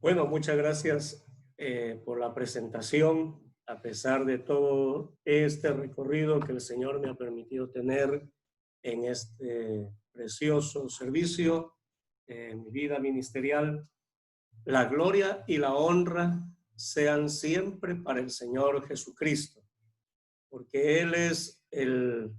Bueno, muchas gracias por la presentación. A pesar de todo este recorrido que el Señor me ha permitido tener en este precioso servicio, en mi vida ministerial, la gloria y la honra sean siempre para el Señor Jesucristo, porque Él es el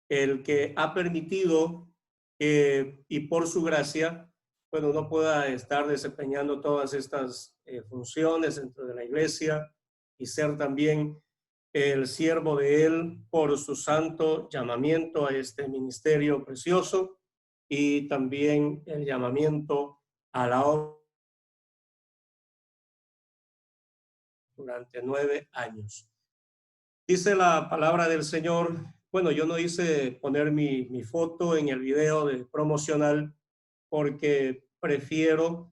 que ha permitido que, y por su gracia, bueno, uno pueda estar desempeñando todas estas funciones dentro de la iglesia y ser también el siervo de Él por su santo llamamiento a este ministerio precioso y también el llamamiento a la obra durante 9 años. Dice la palabra del Señor, bueno, yo no hice poner mi foto en el video de promocional porque prefiero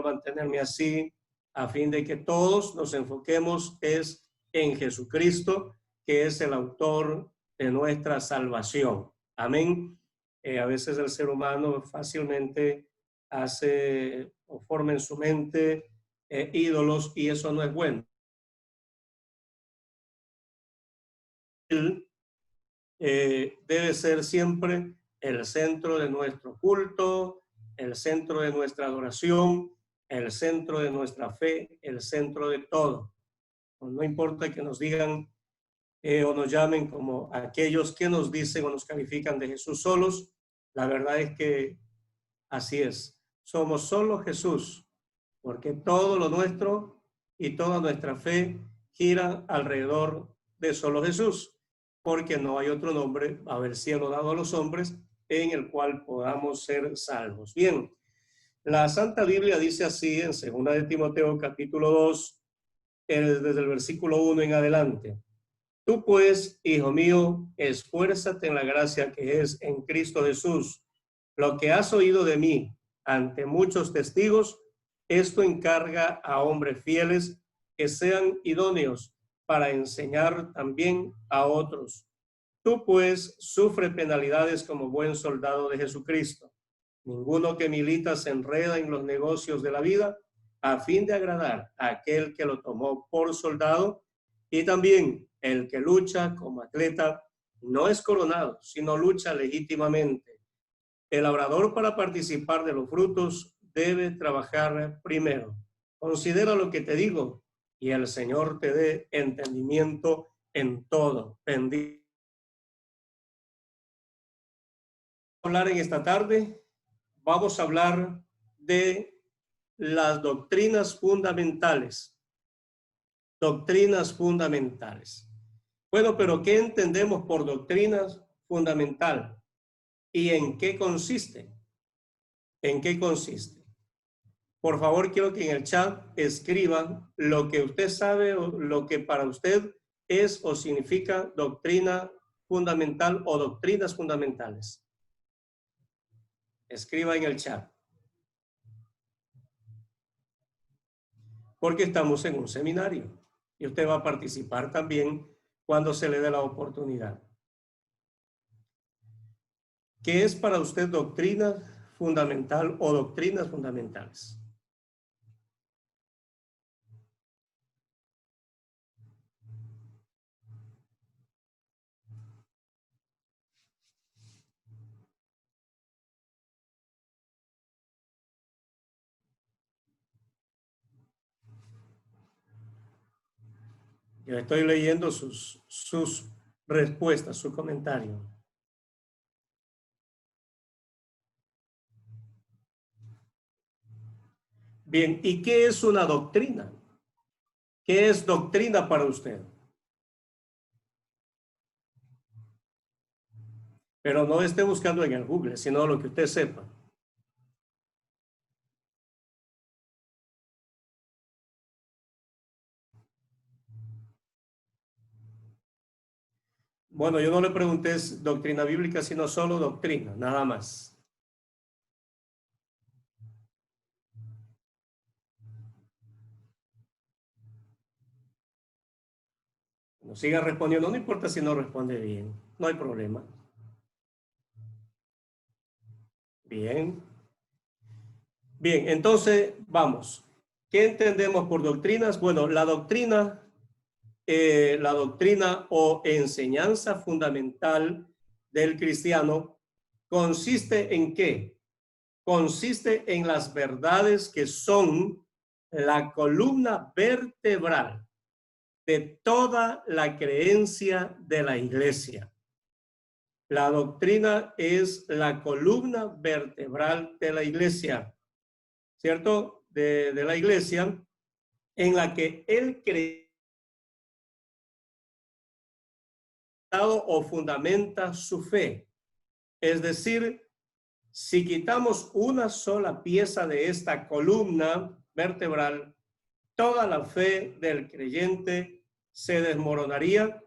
mantenerme así a fin de que todos nos enfoquemos es en Jesucristo, que es el autor de nuestra salvación. Amén. A veces el ser humano fácilmente hace o forma en su mente ídolos y eso no es bueno. Debe ser siempre el centro de nuestro culto, el centro de nuestra adoración, el centro de nuestra fe, el centro de todo. No importa que nos digan o nos llamen como aquellos que nos dicen o nos califican de Jesús solos, la verdad es que así es. Somos solo Jesús, porque todo lo nuestro y toda nuestra fe gira alrededor de solo Jesús, porque no hay otro nombre bajo el cielo dado a los hombres en el cual podamos ser salvos. Bien, la Santa Biblia dice así en 2 de Timoteo capítulo 2, desde el versículo 1 en adelante. Tú pues, hijo mío, esfuérzate en la gracia que es en Cristo Jesús. Lo que has oído de mí ante muchos testigos, esto encarga a hombres fieles que sean idóneos para enseñar también a otros. Tú pues sufre penalidades como buen soldado de Jesucristo. Ninguno que milita se enreda en los negocios de la vida a fin de agradar a aquel que lo tomó por soldado, y también el que lucha como atleta no es coronado, sino lucha legítimamente. El labrador, para participar de los frutos, debe trabajar primero. Considera lo que te digo y el Señor te dé entendimiento en todo. Bendito. Hablar en esta tarde, vamos a hablar de las doctrinas fundamentales. Doctrinas fundamentales. Bueno, pero ¿qué entendemos por doctrinas fundamental? ¿Y en qué consiste? ¿En qué consiste? Por favor, quiero que en el chat escriban lo que usted sabe o lo que para usted es o significa doctrina fundamental o doctrinas fundamentales. Escriba en el chat. Porque estamos en un seminario y usted va a participar también cuando se le dé la oportunidad. ¿Qué es para usted doctrina fundamental o doctrinas fundamentales? Yo estoy leyendo sus respuestas, su comentario. Bien, ¿y qué es una doctrina? ¿Qué es doctrina para usted? Pero no esté buscando en el Google, sino lo que usted sepa. Bueno, yo no le pregunté doctrina bíblica, sino solo doctrina, nada más. No siga respondiendo, no importa si no responde bien, no hay problema. Bien. Bien, entonces vamos. ¿Qué entendemos por doctrinas? Bueno, la doctrina o enseñanza fundamental del cristiano consiste en ¿qué? Consiste en las verdades que son la columna vertebral de toda la creencia de la iglesia. La doctrina es la columna vertebral de la iglesia, ¿cierto? De la iglesia en la que el creyente o fundamenta su fe. Es decir, si quitamos una sola pieza de esta columna vertebral, toda la fe del creyente se desmoronaría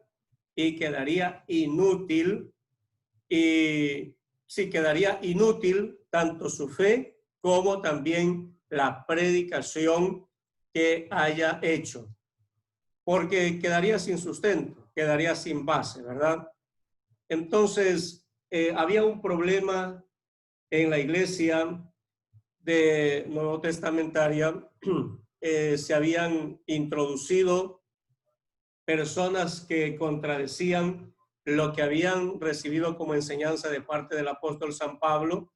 y quedaría inútil. Y sí, quedaría inútil tanto su fe como también la predicación que haya hecho, porque quedaría sin sustento, quedaría sin base, ¿verdad? Entonces, había un problema en la iglesia de Nuevo Testamentaria. Se habían introducido personas que contradecían lo que habían recibido como enseñanza de parte del apóstol San Pablo,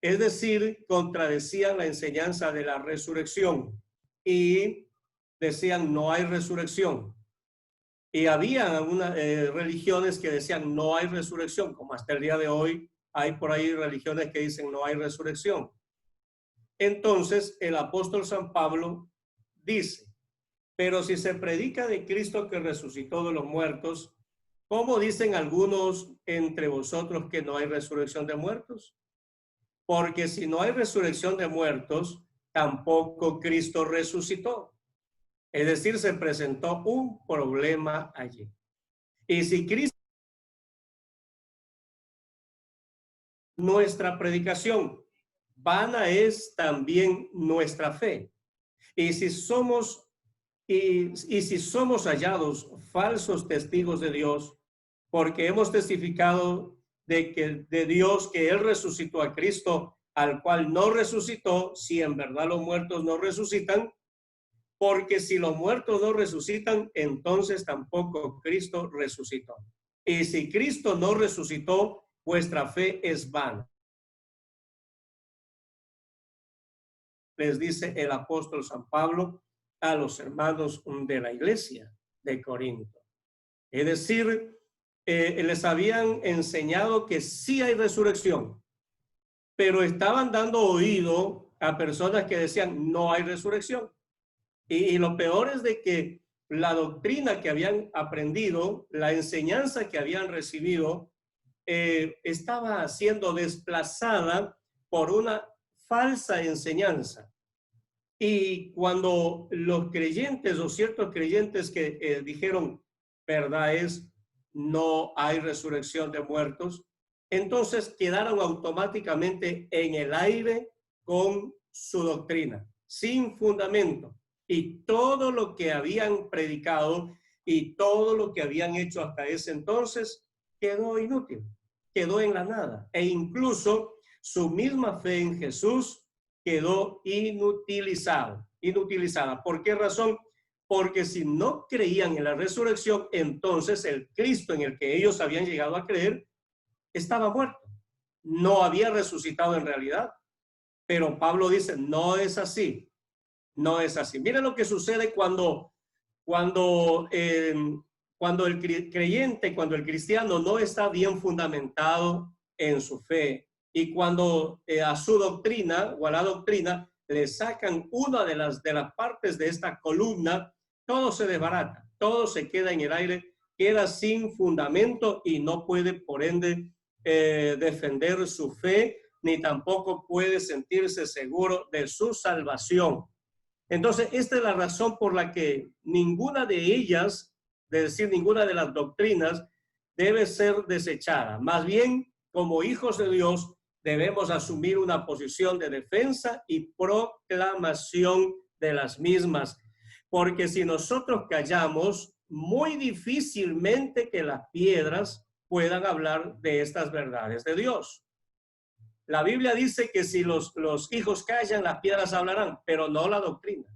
es decir, contradecían la enseñanza de la resurrección y decían no hay resurrección. Y había algunas religiones que decían no hay resurrección, como hasta el día de hoy hay por ahí religiones que dicen no hay resurrección. Entonces el apóstol San Pablo dice, pero si se predica de Cristo que resucitó de los muertos, ¿cómo dicen algunos entre vosotros que no hay resurrección de muertos? Porque si no hay resurrección de muertos, tampoco Cristo resucitó. Es decir, se presentó un problema allí. Y si Cristo, nuestra predicación, vana es también nuestra fe. Y si somos si somos hallados falsos testigos de Dios, porque hemos testificado de Dios que Él resucitó a Cristo, al cual no resucitó, si en verdad los muertos no resucitan, porque si los muertos no resucitan, entonces tampoco Cristo resucitó. Y si Cristo no resucitó, vuestra fe es vana. Les dice el apóstol San Pablo a los hermanos de la iglesia de Corinto. Es decir, les habían enseñado que sí hay resurrección, pero estaban dando oído a personas que decían no hay resurrección. Y lo peor es de que la doctrina que habían aprendido, la enseñanza que habían recibido, estaba siendo desplazada por una falsa enseñanza. Y cuando los creyentes o ciertos creyentes que dijeron, verdad es, no hay resurrección de muertos, entonces quedaron automáticamente en el aire con su doctrina, sin fundamento. Y todo lo que habían predicado y todo lo que habían hecho hasta ese entonces quedó inútil, quedó en la nada. E incluso su misma fe en Jesús quedó inutilizada. ¿Por qué razón? Porque si no creían en la resurrección, entonces el Cristo en el que ellos habían llegado a creer estaba muerto. No había resucitado en realidad. Pero Pablo dice, no es así. No es así. Mira lo que sucede cuando el creyente, cuando el cristiano no está bien fundamentado en su fe, y cuando a su doctrina o a la doctrina le sacan una de las partes de esta columna, todo se desbarata, todo se queda en el aire, queda sin fundamento y no puede, por ende, defender su fe, ni tampoco puede sentirse seguro de su salvación. Entonces, esta es la razón por la que ninguna de ellas, es decir, ninguna de las doctrinas, debe ser desechada. Más bien, como hijos de Dios, debemos asumir una posición de defensa y proclamación de las mismas. Porque si nosotros callamos, muy difícilmente que las piedras puedan hablar de estas verdades de Dios. La Biblia dice que si los hijos callan, las piedras hablarán, pero no la doctrina.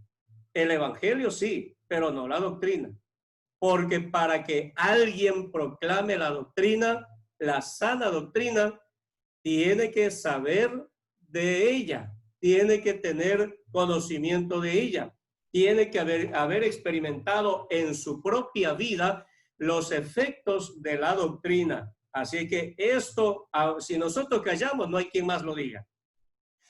El evangelio sí, pero no la doctrina. Porque para que alguien proclame la doctrina, la sana doctrina, tiene que saber de ella, tiene que tener conocimiento de ella, tiene que haber experimentado en su propia vida los efectos de la doctrina. Así que esto, si nosotros callamos, no hay quien más lo diga.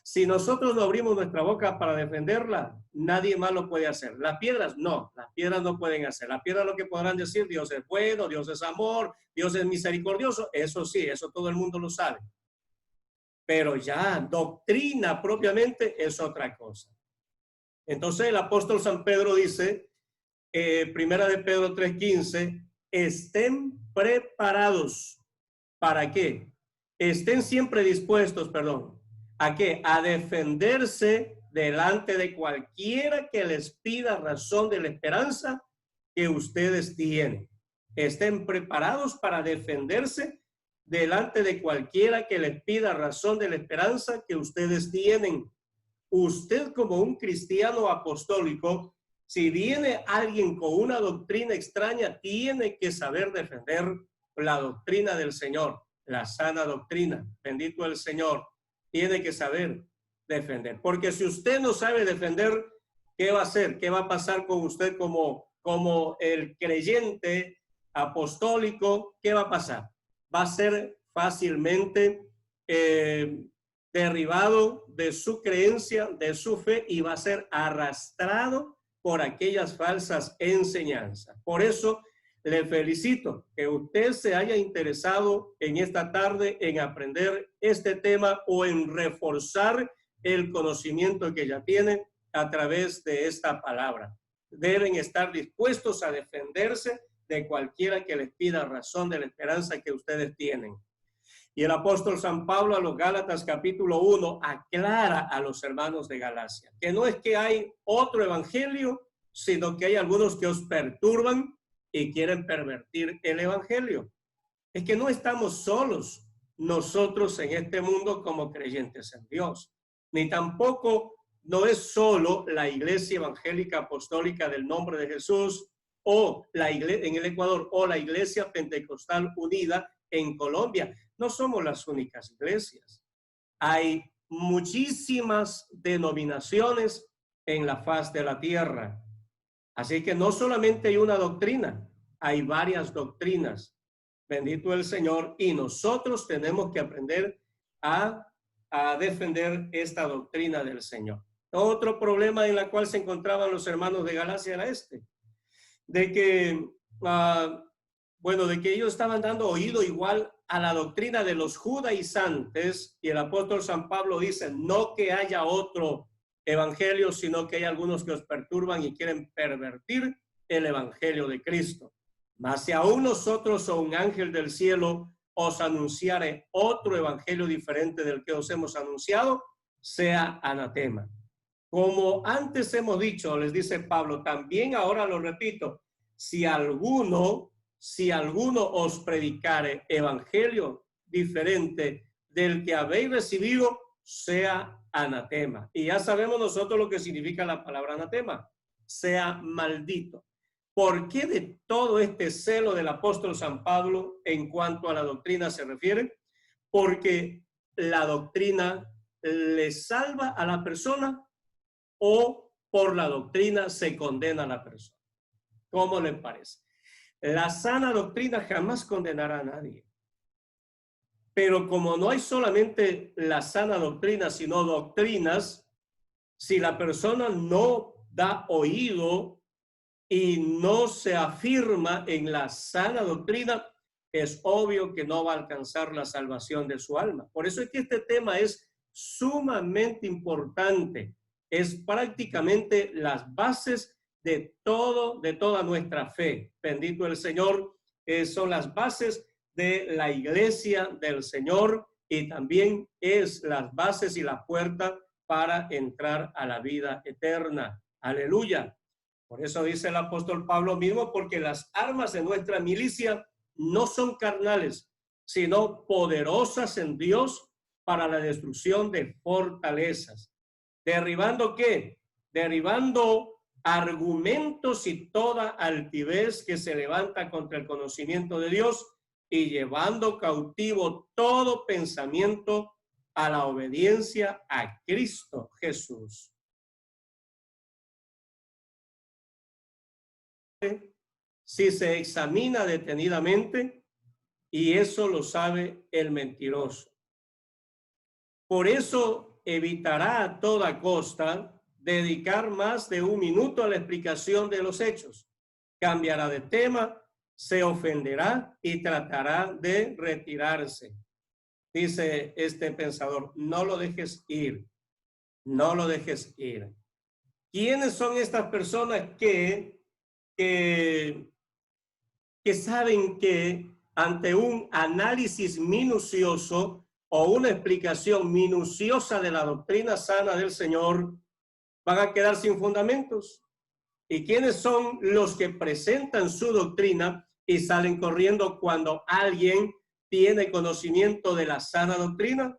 Si nosotros no abrimos nuestra boca para defenderla, nadie más lo puede hacer. Las piedras no pueden hacer. Las piedras lo que podrán decir: Dios es bueno, Dios es amor, Dios es misericordioso. Eso sí, eso todo el mundo lo sabe. Pero ya doctrina propiamente es otra cosa. Entonces el apóstol San Pedro dice, primera de Pedro 3:15, estén preparados. ¿Para qué? Estén siempre dispuestos, perdón. ¿A qué? A defenderse delante de cualquiera que les pida razón de la esperanza que ustedes tienen. Estén preparados para defenderse delante de cualquiera que les pida razón de la esperanza que ustedes tienen. Usted, como un cristiano apostólico, si viene alguien con una doctrina extraña, tiene que saber defender la doctrina del Señor, la sana doctrina. Bendito el Señor. Tiene que saber defender. Porque si usted no sabe defender, ¿qué va a hacer? ¿Qué va a pasar con usted como el creyente apostólico? ¿Qué va a pasar? Va a ser fácilmente derribado de su creencia, de su fe, y va a ser arrastrado por aquellas falsas enseñanzas. Por eso le felicito que usted se haya interesado en esta tarde en aprender este tema o en reforzar el conocimiento que ya tiene a través de esta palabra. Deben estar dispuestos a defenderse de cualquiera que les pida razón de la esperanza que ustedes tienen. Y el apóstol San Pablo a los Gálatas capítulo 1 aclara a los hermanos de Galacia que no es que hay otro evangelio, sino que hay algunos que os perturban y quieren pervertir el evangelio. Es que no estamos solos nosotros en este mundo como creyentes en Dios, ni tampoco no es solo la Iglesia Evangélica Apostólica del Nombre de Jesús o la iglesia en el Ecuador o la Iglesia Pentecostal Unida en Colombia. No somos las únicas iglesias. Hay muchísimas denominaciones en la faz de la tierra. Así que no solamente hay una doctrina, hay varias doctrinas. Bendito el Señor. Y nosotros tenemos que aprender a defender esta doctrina del Señor. Otro problema en el cual se encontraban los hermanos de Galacia era de que ellos estaban dando oído igual a la doctrina de los judaizantes, y el apóstol San Pablo dice, no que haya otro evangelio, sino que hay algunos que os perturban y quieren pervertir el evangelio de Cristo. Mas si aún nosotros o un ángel del cielo os anunciare otro evangelio diferente del que os hemos anunciado, sea anatema. Como antes hemos dicho, les dice Pablo, también ahora lo repito, si alguno os predicare evangelio diferente del que habéis recibido, sea anatema. Y ya sabemos nosotros lo que significa la palabra anatema, sea maldito. ¿Por qué de todo este celo del apóstol San Pablo en cuanto a la doctrina se refiere? Porque la doctrina le salva a la persona o por la doctrina se condena a la persona. ¿Cómo les parece? La sana doctrina jamás condenará a nadie. Pero como no hay solamente la sana doctrina, sino doctrinas, si la persona no da oído y no se afirma en la sana doctrina, es obvio que no va a alcanzar la salvación de su alma. Por eso es que este tema es sumamente importante. Es prácticamente las bases de toda nuestra fe. Bendito el Señor. Son las bases de la iglesia del Señor y también es las bases y la puerta para entrar a la vida eterna. Aleluya. Por eso dice el apóstol Pablo mismo, porque las armas de nuestra milicia no son carnales, sino poderosas en Dios para la destrucción de fortalezas. ¿Derribando qué? Derribando argumentos y toda altivez que se levanta contra el conocimiento de Dios y llevando cautivo todo pensamiento a la obediencia a Cristo Jesús. Si se examina detenidamente, y eso lo sabe el mentiroso. Por eso evitará a toda costa dedicar más de un minuto a la explicación de los hechos. Cambiará de tema, se ofenderá y tratará de retirarse. Dice este pensador, no lo dejes ir, no lo dejes ir. ¿Quiénes son estas personas que saben que ante un análisis minucioso o una explicación minuciosa de la doctrina sana del Señor van a quedar sin fundamentos? ¿Y quiénes son los que presentan su doctrina y salen corriendo cuando alguien tiene conocimiento de la sana doctrina?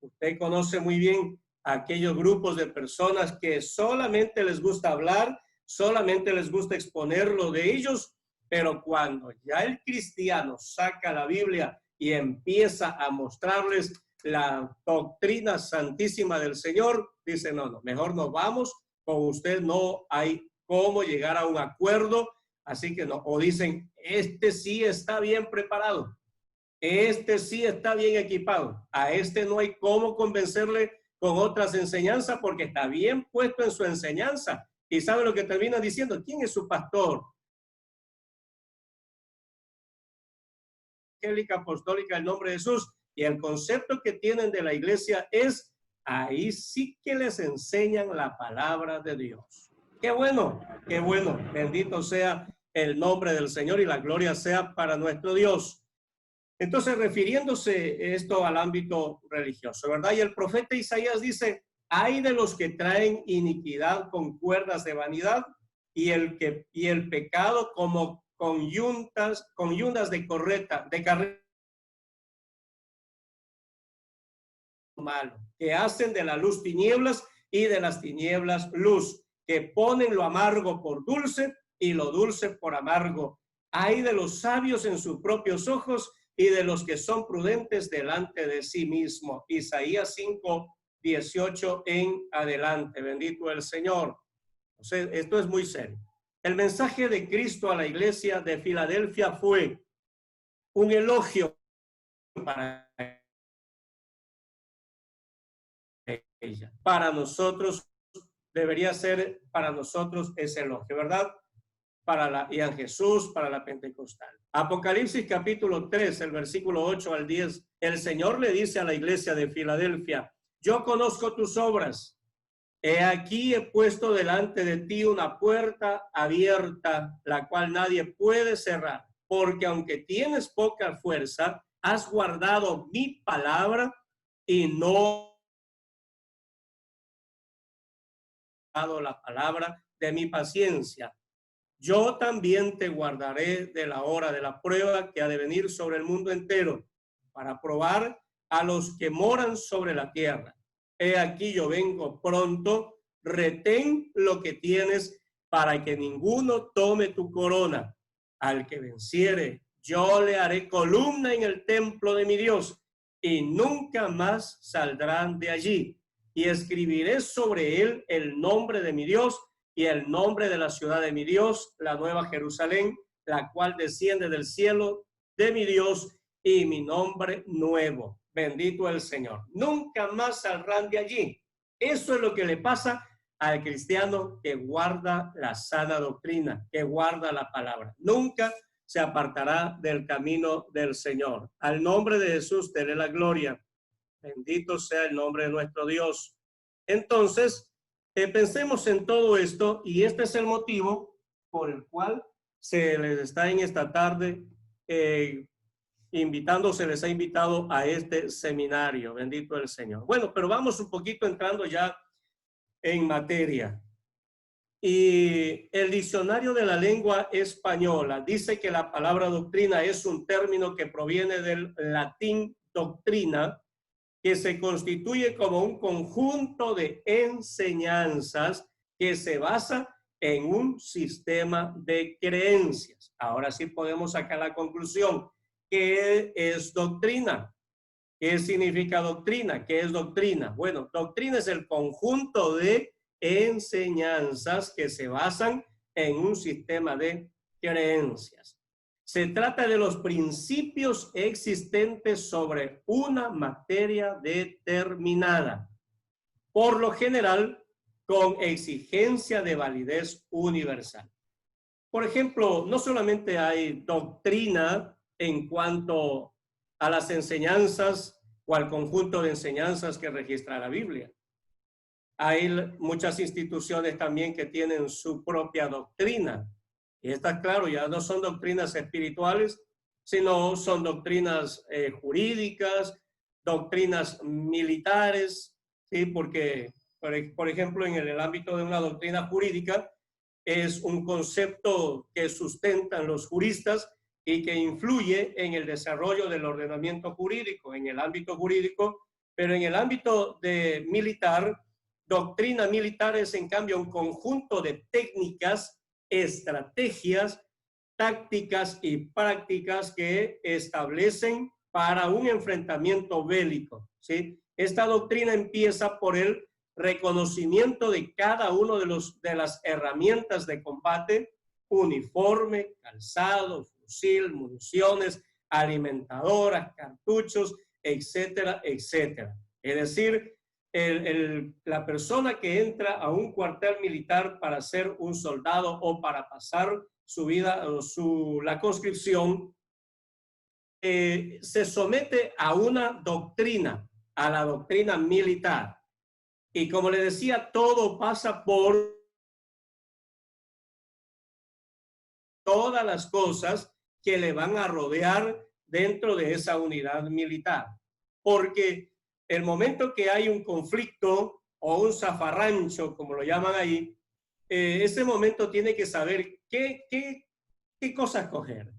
Usted conoce muy bien aquellos grupos de personas que solamente les gusta hablar, solamente les gusta exponer lo de ellos, pero cuando ya el cristiano saca la Biblia y empieza a mostrarles la doctrina santísima del Señor, dice, no, mejor nos vamos, con usted no hay cómo llegar a un acuerdo, así que no, o dicen, este sí está bien preparado, este sí está bien equipado, a este no hay cómo convencerle con otras enseñanzas porque está bien puesto en su enseñanza. ¿Y sabe lo que termina diciendo? ¿Quién es su pastor? Evangélica, apostólica, el nombre de Jesús. Y el concepto que tienen de la iglesia es, ahí sí que les enseñan la palabra de Dios. Qué bueno, bendito sea el nombre del Señor y la gloria sea para nuestro Dios. Entonces, refiriéndose esto al ámbito religioso, ¿verdad? Y el profeta Isaías dice, hay de los que traen iniquidad con cuerdas de vanidad y el pecado como con yuntas de carreta malo, que hacen de la luz tinieblas y de las tinieblas luz, que ponen lo amargo por dulce y lo dulce por amargo. Hay de los sabios en sus propios ojos y de los que son prudentes delante de sí mismo. Isaías 5:18 en adelante. Bendito el Señor. O sea, esto es muy serio. El mensaje de Cristo a la iglesia de Filadelfia fue un elogio para ella. Para nosotros debería ser, para nosotros ese elogio, ¿verdad? Y a Jesús, para la Pentecostal. Apocalipsis capítulo 3, el versículo 8 al 10, el Señor le dice a la iglesia de Filadelfia, yo conozco tus obras. He aquí he puesto delante de ti una puerta abierta, la cual nadie puede cerrar, porque aunque tienes poca fuerza, has guardado mi palabra y no dado la palabra de mi paciencia. Yo también te guardaré de la hora de la prueba que ha de venir sobre el mundo entero, para probar a los que moran sobre la tierra. He aquí yo vengo pronto, retén lo que tienes para que ninguno tome tu corona. Al que venciere, yo le haré columna en el templo de mi Dios y nunca más saldrán de allí. Y escribiré sobre él el nombre de mi Dios y el nombre de la ciudad de mi Dios, la nueva Jerusalén, la cual desciende del cielo de mi Dios, y mi nombre nuevo. Bendito el Señor. Nunca más saldrán de allí. Eso es lo que le pasa al cristiano que guarda la sana doctrina, que guarda la palabra. Nunca se apartará del camino del Señor. Al nombre de Jesús, dele la gloria. Bendito sea el nombre de nuestro Dios. Entonces, pensemos en todo esto, y este es el motivo por el cual se les está en esta tarde se les ha invitado a este seminario. Bendito el Señor. Bueno, pero vamos un poquito entrando ya en materia. Y el diccionario de la lengua española dice que la palabra doctrina es un término que proviene del latín doctrina, que se constituye como un conjunto de enseñanzas que se basa en un sistema de creencias. Ahora sí podemos sacar la conclusión. ¿Qué es doctrina? ¿Qué significa doctrina? ¿Qué es doctrina? Bueno, doctrina es el conjunto de enseñanzas que se basan en un sistema de creencias. Se trata de los principios existentes sobre una materia determinada, por lo general con exigencia de validez universal. Por ejemplo, no solamente hay doctrina en cuanto a las enseñanzas o al conjunto de enseñanzas que registra la Biblia. Hay muchas instituciones también que tienen su propia doctrina. Y está claro, ya no son doctrinas espirituales, sino son doctrinas jurídicas, doctrinas militares, ¿sí? Porque, por ejemplo, en el ámbito de una doctrina jurídica, es un concepto que sustentan los juristas y que influye en el desarrollo del ordenamiento jurídico, en el ámbito jurídico, pero en el ámbito de militar, doctrina militar es en cambio un conjunto de técnicas, estrategias, tácticas y prácticas que establecen para un enfrentamiento bélico, ¿sí? Esta doctrina empieza por el reconocimiento de cada uno de las herramientas de combate: uniforme, calzado, fusil, municiones, alimentadoras, cartuchos, etcétera, etcétera. Es decir, la persona que entra a un cuartel militar para ser un soldado o para pasar su vida, la conscripción, se somete a una doctrina, a la doctrina militar. Y como le decía, todo pasa por todas las cosas que le van a rodear dentro de esa unidad militar. Porque el momento que hay un conflicto o un zafarrancho, como lo llaman ahí, ese momento tiene que saber qué cosas coger,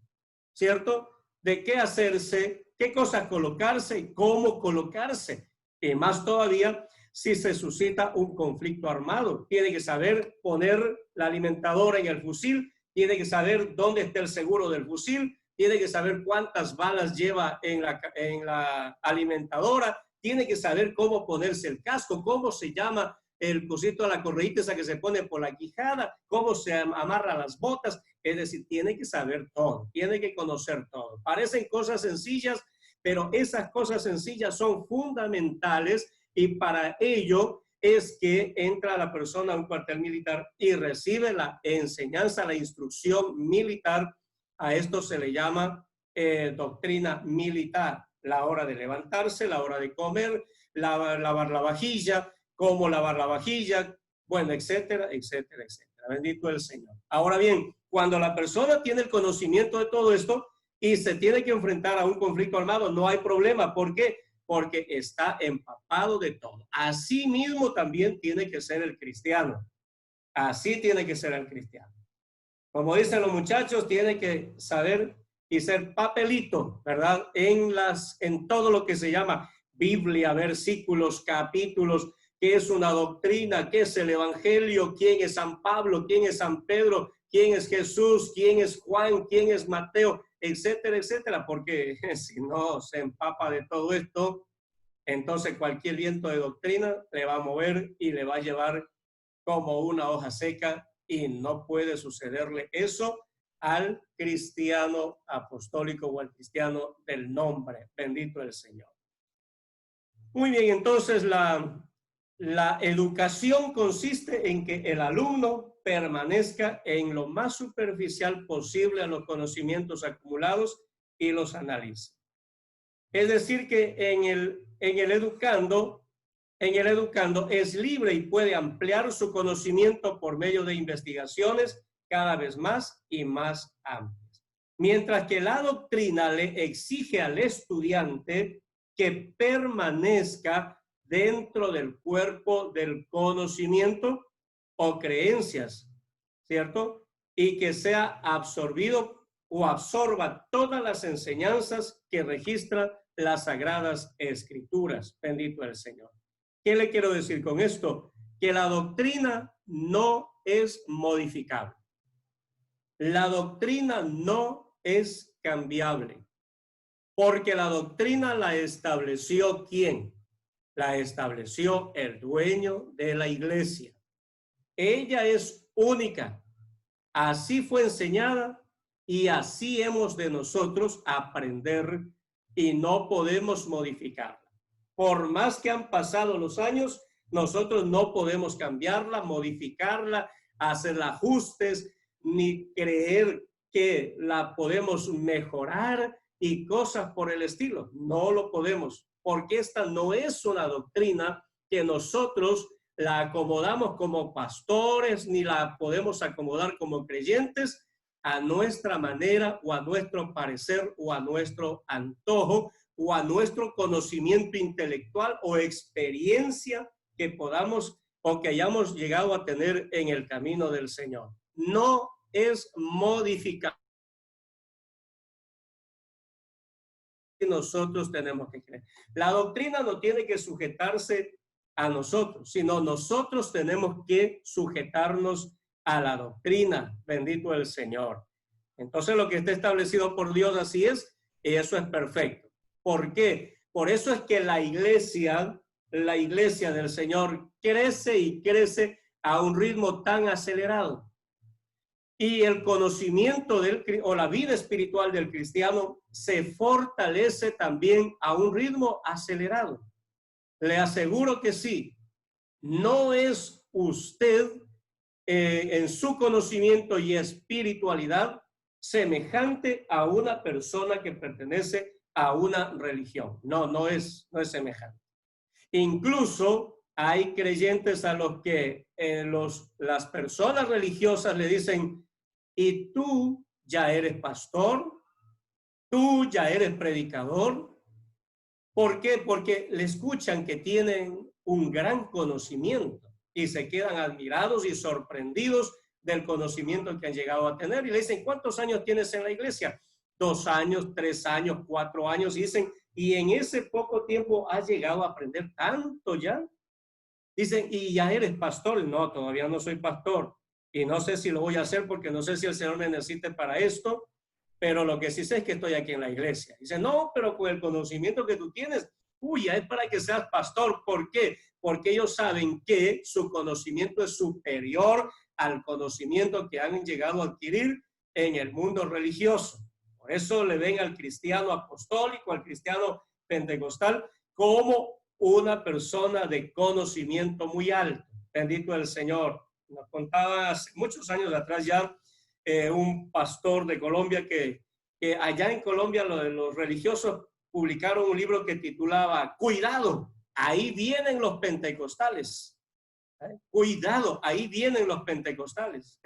¿cierto? De qué hacerse, qué cosas colocarse y cómo colocarse. Y más todavía, si se suscita un conflicto armado, tiene que saber poner la alimentadora en el fusil, tiene que saber dónde está el seguro del fusil, tiene que saber cuántas balas lleva en la alimentadora, tiene que saber cómo ponerse el casco, cómo se llama el cosito a la correíta esa que se pone por la quijada, cómo se amarra las botas. Es decir, tiene que saber todo, tiene que conocer todo. Parecen cosas sencillas, pero esas cosas sencillas son fundamentales, y para ello es que entra la persona a un cuartel militar y recibe la enseñanza, la instrucción militar. A esto se le llama doctrina militar. La hora de levantarse, la hora de comer, lavar la vajilla, cómo lavar la vajilla, bueno, etcétera, etcétera, etcétera. Bendito el Señor. Ahora bien, cuando la persona tiene el conocimiento de todo esto y se tiene que enfrentar a un conflicto armado, no hay problema. ¿Por qué? Porque está empapado de todo. Así mismo también tiene que ser el cristiano. Así tiene que ser el cristiano. Como dicen los muchachos, tiene que saber y ser papelito, ¿verdad? En todo lo que se llama Biblia, versículos, capítulos, qué es una doctrina, qué es el evangelio, quién es San Pablo, quién es San Pedro, quién es Jesús, quién es Juan, quién es Mateo, etcétera, etcétera, porque si no se empapa de todo esto, entonces cualquier viento de doctrina le va a mover y le va a llevar como una hoja seca, y no puede sucederle eso al cristiano apostólico o al cristiano del nombre. Bendito el Señor. Muy bien, entonces la educación consiste en que el alumno permanezca en lo más superficial posible a los conocimientos acumulados y los analice. Es decir, que en el educando es libre y puede ampliar su conocimiento por medio de investigaciones cada vez más y más amplias. Mientras que la doctrina le exige al estudiante que permanezca dentro del cuerpo del conocimiento o creencias, ¿cierto? Y que sea absorbido o absorba todas las enseñanzas que registra las Sagradas Escrituras. Bendito el Señor. ¿Qué le quiero decir con esto? Que la doctrina no es modificable. La doctrina no es cambiable, porque la doctrina la estableció ¿quién? La estableció el dueño de la iglesia. Ella es única. Así fue enseñada y así hemos de nosotros aprender y no podemos modificarla. Por más que han pasado los años, nosotros no podemos cambiarla, modificarla, hacer ajustes, ni creer que la podemos mejorar y cosas por el estilo. No lo podemos, porque esta no es una doctrina que nosotros la acomodamos como pastores, ni la podemos acomodar como creyentes a nuestra manera o a nuestro parecer o a nuestro antojo o a nuestro conocimiento intelectual o experiencia que podamos o que hayamos llegado a tener en el camino del Señor. No es modificable. Nosotros tenemos que creer. La doctrina no tiene que sujetarse a nosotros, sino nosotros tenemos que sujetarnos a la doctrina. Bendito el Señor. Entonces lo que está establecido por Dios así es, y eso es perfecto. ¿Por qué? Por eso es que la iglesia del Señor crece y crece a un ritmo tan acelerado. Y el conocimiento o la vida espiritual del cristiano se fortalece también a un ritmo acelerado. Le aseguro que sí. No es usted en su conocimiento y espiritualidad semejante a una persona que pertenece a una religión. No es semejante. Incluso hay creyentes a los que las personas religiosas le dicen: y tú ya eres pastor, tú ya eres predicador. ¿Por qué? Porque le escuchan que tienen un gran conocimiento y se quedan admirados y sorprendidos del conocimiento que han llegado a tener. Y le dicen: ¿cuántos años tienes en la iglesia? 2 años, 3 años, 4 años. Y dicen: ¿y en ese poco tiempo has llegado a aprender tanto ya? Dicen: ¿y ya eres pastor? No, todavía no soy pastor. Y no sé si lo voy a hacer porque no sé si el Señor me necesite para esto, pero lo que sí sé es que estoy aquí en la iglesia. Dice: no, pero con el conocimiento que tú tienes, ya es para que seas pastor. ¿Por qué? Porque ellos saben que su conocimiento es superior al conocimiento que han llegado a adquirir en el mundo religioso. Por eso le ven al cristiano apostólico, al cristiano pentecostal, como una persona de conocimiento muy alto. Bendito el Señor. Nos contaba hace muchos años atrás ya un pastor de Colombia que allá en Colombia los religiosos publicaron un libro que titulaba Cuidado, ahí vienen los pentecostales. Cuidado, ahí vienen los pentecostales.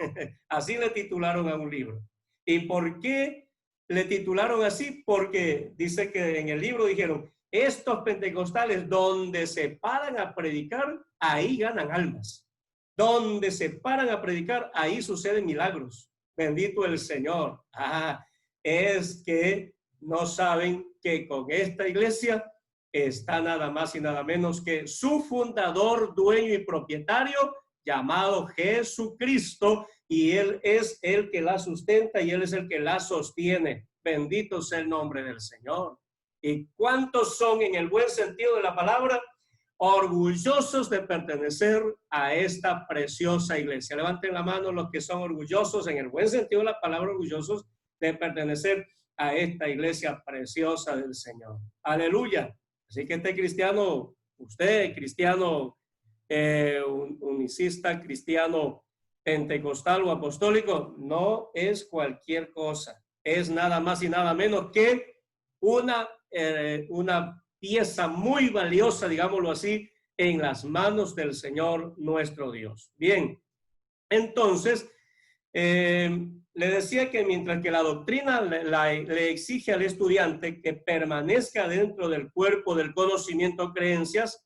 Así le titularon a un libro. ¿Y por qué le titularon así? Porque dice que en el libro dijeron: estos pentecostales donde se paran a predicar, ahí ganan almas. Donde se paran a predicar, ahí suceden milagros. Bendito el Señor. Es que no saben que con esta iglesia está nada más y nada menos que su fundador, dueño y propietario, llamado Jesucristo, y Él es el que la sustenta y Él es el que la sostiene. Bendito sea el nombre del Señor. ¿Y cuántos son, en el buen sentido de la palabra, orgullosos de pertenecer a esta preciosa iglesia? Levanten la mano los que son orgullosos, en el buen sentido de la palabra, orgullosos de pertenecer a esta iglesia preciosa del Señor. Aleluya. Así que este cristiano, usted cristiano unicista, cristiano pentecostal o apostólico, no es cualquier cosa. Es nada más y nada menos que una pieza muy valiosa, digámoslo así, en las manos del Señor nuestro Dios. Bien, entonces, le decía que mientras que la doctrina le exige al estudiante que permanezca dentro del cuerpo del conocimiento, creencias,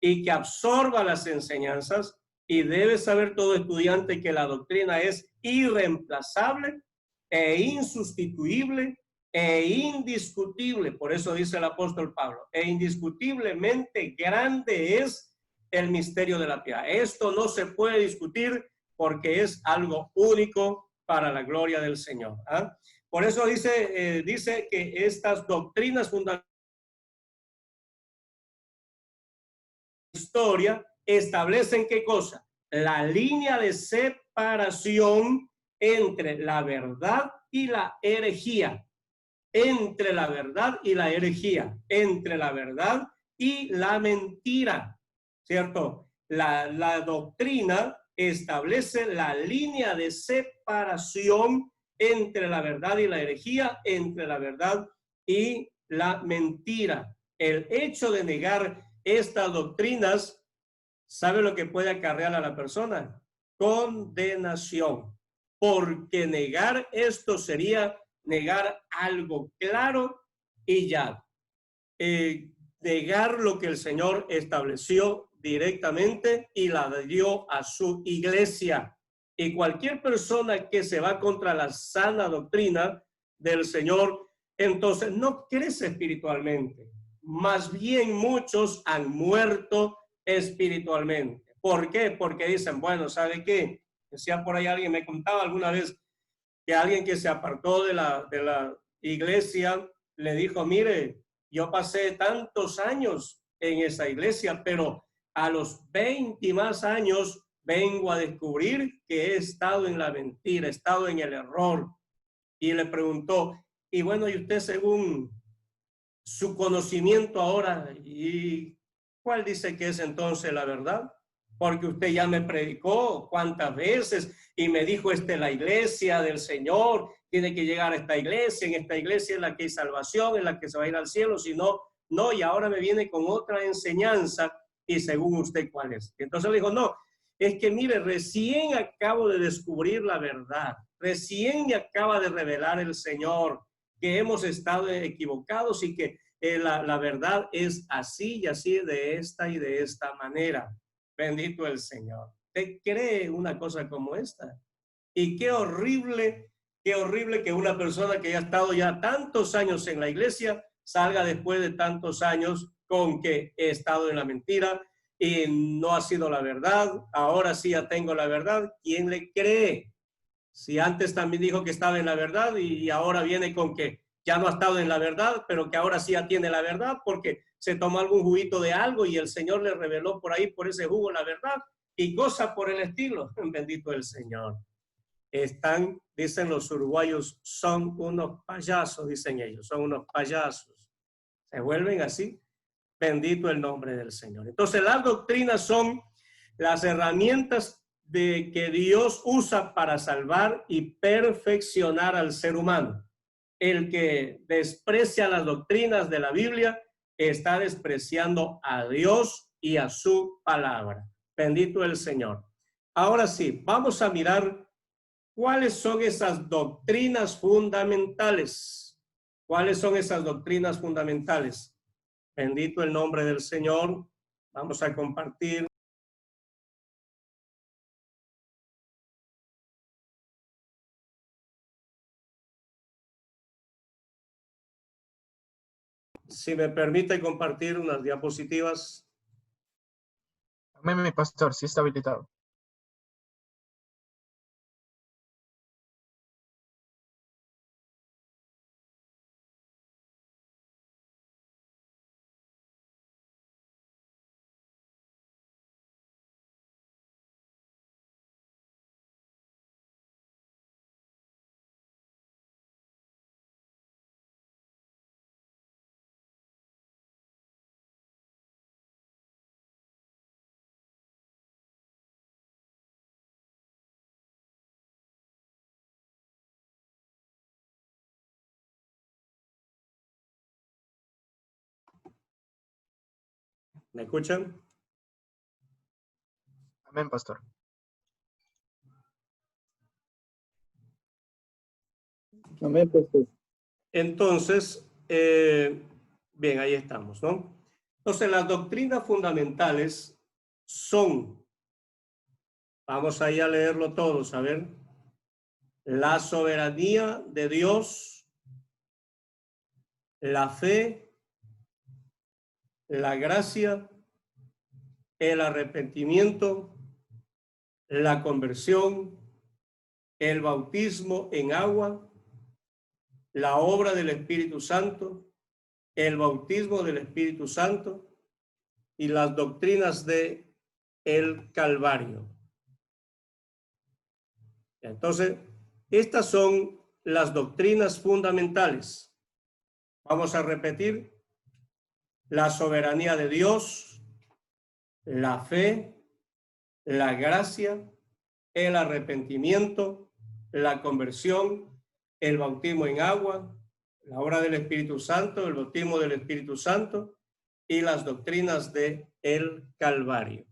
y que absorba las enseñanzas, y debe saber todo estudiante que la doctrina es irreemplazable e insustituible e indiscutible, por eso dice el apóstol Pablo, e indiscutiblemente grande es el misterio de la piedad. Esto no se puede discutir porque es algo único para la gloria del Señor. ¿Ah? Por eso dice que estas doctrinas fundamentales de la historia establecen ¿qué cosa? La línea de separación entre la verdad y la herejía. Entre la verdad y la herejía, entre la verdad y la mentira, ¿cierto? La doctrina establece la línea de separación entre la verdad y la herejía, entre la verdad y la mentira. El hecho de negar estas doctrinas, ¿sabe lo que puede acarrear a la persona? Condenación, porque negar esto sería negar algo claro y ya. Negar lo que el Señor estableció directamente y la dio a su iglesia. Y cualquier persona que se va contra la sana doctrina del Señor, entonces no crece espiritualmente. Más bien muchos han muerto espiritualmente. ¿Por qué? Porque dicen, bueno, ¿sabe qué? Decía por ahí alguien, me contaba alguna vez que alguien que se apartó de la iglesia le dijo, mire, yo pasé tantos años en esa iglesia, pero a los 20 y más años vengo a descubrir que he estado en la mentira, he estado en el error. Y le preguntó, y bueno, ¿y usted según su conocimiento ahora, y cuál dice que es entonces la verdad? Porque usted ya me predicó cuántas veces y me dijo, la iglesia del Señor, tiene que llegar a esta iglesia, en esta iglesia es la que hay salvación, en la que se va a ir al cielo, si no, no, y ahora me viene con otra enseñanza y según usted cuál es. Entonces le dijo, no, es que mire, recién acabo de descubrir la verdad, recién me acaba de revelar el Señor que hemos estado equivocados y que la verdad es así y así, de esta y de esta manera. Bendito el Señor. ¿Te cree una cosa como esta? Y qué horrible que una persona que ya ha estado ya tantos años en la iglesia salga después de tantos años con que he estado en la mentira y no ha sido la verdad. Ahora sí ya tengo la verdad. ¿Quién le cree? Si antes también dijo que estaba en la verdad y ahora viene con que ya no ha estado en la verdad, pero que ahora sí ya tiene la verdad porque se tomó algún juguito de algo y el Señor le reveló por ahí, por ese jugo, la verdad y cosas por el estilo. Bendito el Señor. Están, dicen los uruguayos, son unos payasos, dicen ellos, son unos payasos. Se vuelven así. Bendito el nombre del Señor. Entonces, las doctrinas son las herramientas de que Dios usa para salvar y perfeccionar al ser humano. El que desprecia las doctrinas de la Biblia está despreciando a Dios y a su palabra. Bendito el Señor. Ahora sí, vamos a mirar cuáles son esas doctrinas fundamentales. ¿Cuáles son esas doctrinas fundamentales? Bendito el nombre del Señor. Vamos a compartir. Si me permite compartir unas diapositivas. Amén, mi pastor, sí está habilitado. ¿Me escuchan? Amén, pastor. Amén, pastor. Entonces, bien, ahí estamos, ¿no? Entonces, las doctrinas fundamentales son, vamos ahí a leerlo todos, a ver, la soberanía de Dios, la fe, la gracia, el arrepentimiento, la conversión, el bautismo en agua, la obra del Espíritu Santo, el bautismo del Espíritu Santo y las doctrinas de el Calvario. Entonces, estas son las doctrinas fundamentales. Vamos a repetir: la soberanía de Dios, la fe, la gracia, el arrepentimiento, la conversión, el bautismo en agua, la obra del Espíritu Santo, el bautismo del Espíritu Santo y las doctrinas de el Calvario.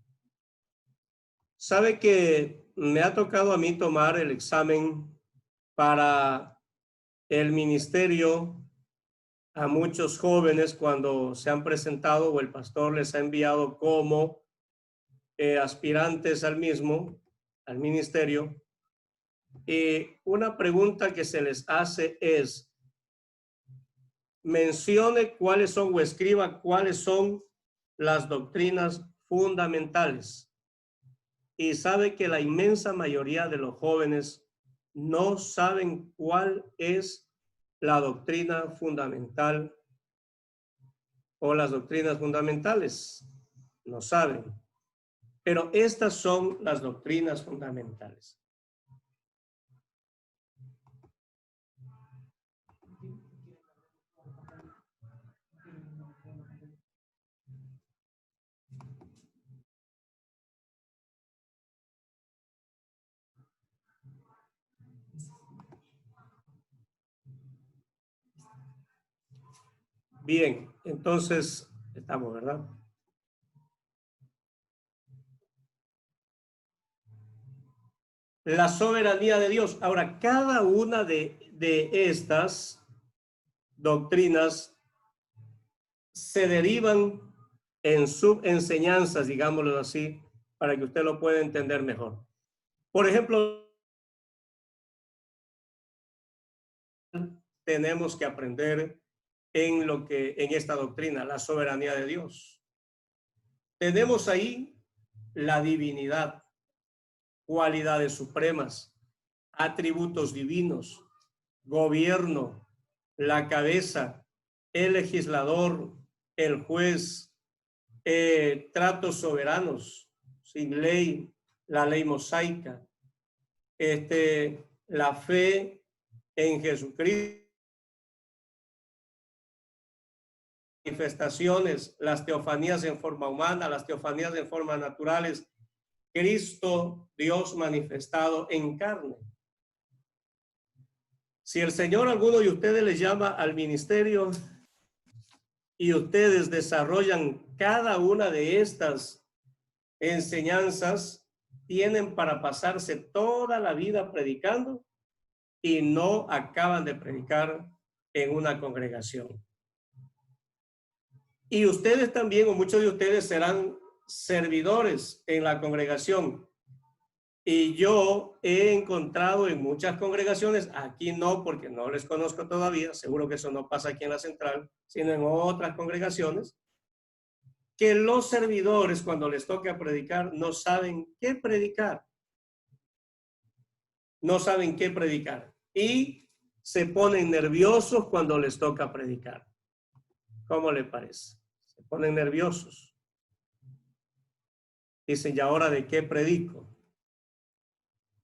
Sabe que me ha tocado a mí tomar el examen para el ministerio a muchos jóvenes cuando se han presentado o el pastor les ha enviado como aspirantes al mismo, al ministerio. Y una pregunta que se les hace es: mencione cuáles son o escriba cuáles son las doctrinas fundamentales. Y sabe que la inmensa mayoría de los jóvenes no saben cuál es la doctrina fundamental o las doctrinas fundamentales. No saben. Pero estas son las doctrinas fundamentales. Bien, entonces estamos, ¿verdad? La soberanía de Dios. Ahora, cada una de estas doctrinas se derivan en subenseñanzas, digámoslo así, para que usted lo pueda entender mejor. Por ejemplo, tenemos que aprender en esta doctrina, la soberanía de Dios. Tenemos ahí la divinidad, cualidades supremas, atributos divinos, gobierno, la cabeza, el legislador, el juez, tratos soberanos, sin ley, la ley mosaica, la fe en Jesucristo, manifestaciones, las teofanías en forma humana, las teofanías en formas naturales, Cristo, Dios manifestado en carne. Si el Señor a alguno de ustedes les llama al ministerio y ustedes desarrollan cada una de estas enseñanzas, tienen para pasarse toda la vida predicando y no acaban de predicar en una congregación. Y ustedes también, o muchos de ustedes, serán servidores en la congregación. Y yo he encontrado en muchas congregaciones, aquí no, porque no les conozco todavía, seguro que eso no pasa aquí en la central, sino en otras congregaciones, que los servidores, cuando les toca predicar, no saben qué predicar. No saben qué predicar. Y se ponen nerviosos cuando les toca predicar. ¿Cómo le parece? Se ponen nerviosos. Dicen, ¿y ahora de qué predico?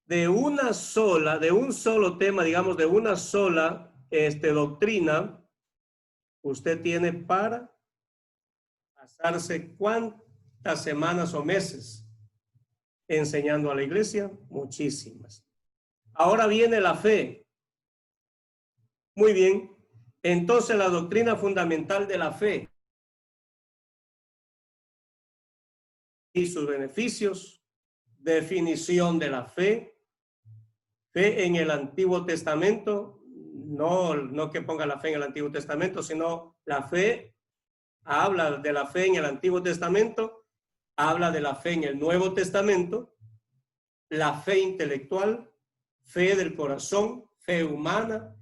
De un solo tema, digamos, de una sola doctrina, usted tiene para pasarse cuántas semanas o meses enseñando a la iglesia, muchísimas. Ahora viene la fe. Muy bien. Entonces la doctrina fundamental de la fe y sus beneficios, definición de la fe, fe en el Antiguo Testamento, no que ponga la fe en el Antiguo Testamento, sino la fe, habla de la fe en el Antiguo Testamento, habla de la fe en el Nuevo Testamento, la fe intelectual, fe del corazón, fe humana,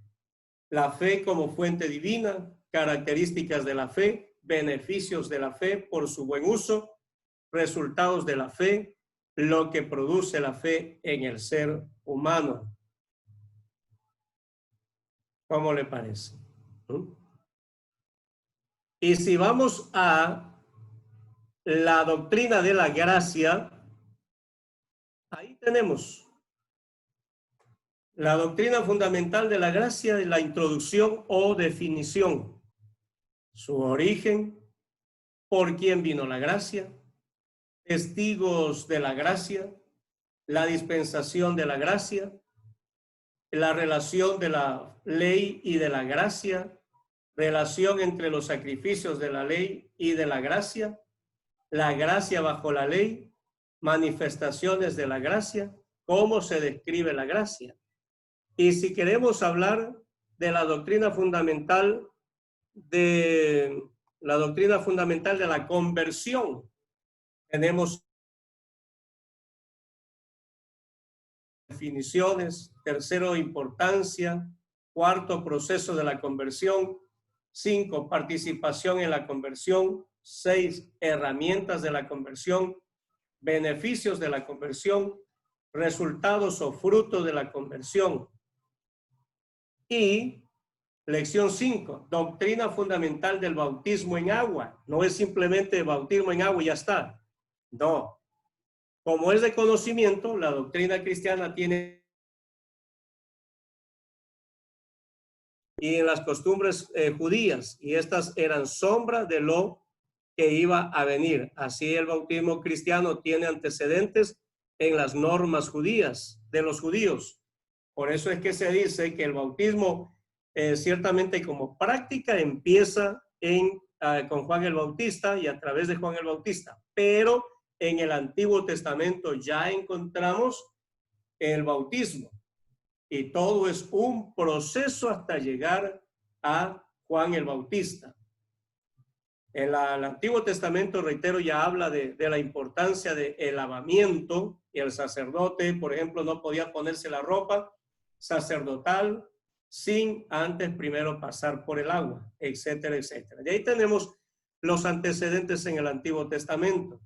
la fe como fuente divina, características de la fe, beneficios de la fe por su buen uso, resultados de la fe, lo que produce la fe en el ser humano. ¿Cómo le parece? Y si vamos a la doctrina de la gracia, ahí tenemos la doctrina fundamental de la gracia, de la introducción o definición, su origen, por quién vino la gracia, testigos de la gracia, la dispensación de la gracia, la relación de la ley y de la gracia, relación entre los sacrificios de la ley y de la gracia bajo la ley, manifestaciones de la gracia, cómo se describe la gracia. Y si queremos hablar de la doctrina fundamental de la conversión, tenemos definiciones, tercero, importancia, cuarto, proceso de la conversión, 5, participación en la conversión, 6, herramientas de la conversión, beneficios de la conversión, resultados o frutos de la conversión. Y lección 5, doctrina fundamental del bautismo en agua. No es simplemente bautismo en agua y ya está. No. Como es de conocimiento, la doctrina cristiana tiene y en las costumbres judías, y estas eran sombra de lo que iba a venir. Así el bautismo cristiano tiene antecedentes en las normas judías, de los judíos. Por eso es que se dice que el bautismo, ciertamente como práctica, empieza con Juan el Bautista y a través de Juan el Bautista. Pero en el Antiguo Testamento ya encontramos el bautismo. Y todo es un proceso hasta llegar a Juan el Bautista. El Antiguo Testamento, reitero, ya habla de la importancia del lavamiento, y el sacerdote, por ejemplo, no podía ponerse la ropa sacerdotal sin antes primero pasar por el agua, etcétera, etcétera. De ahí tenemos los antecedentes en el Antiguo Testamento.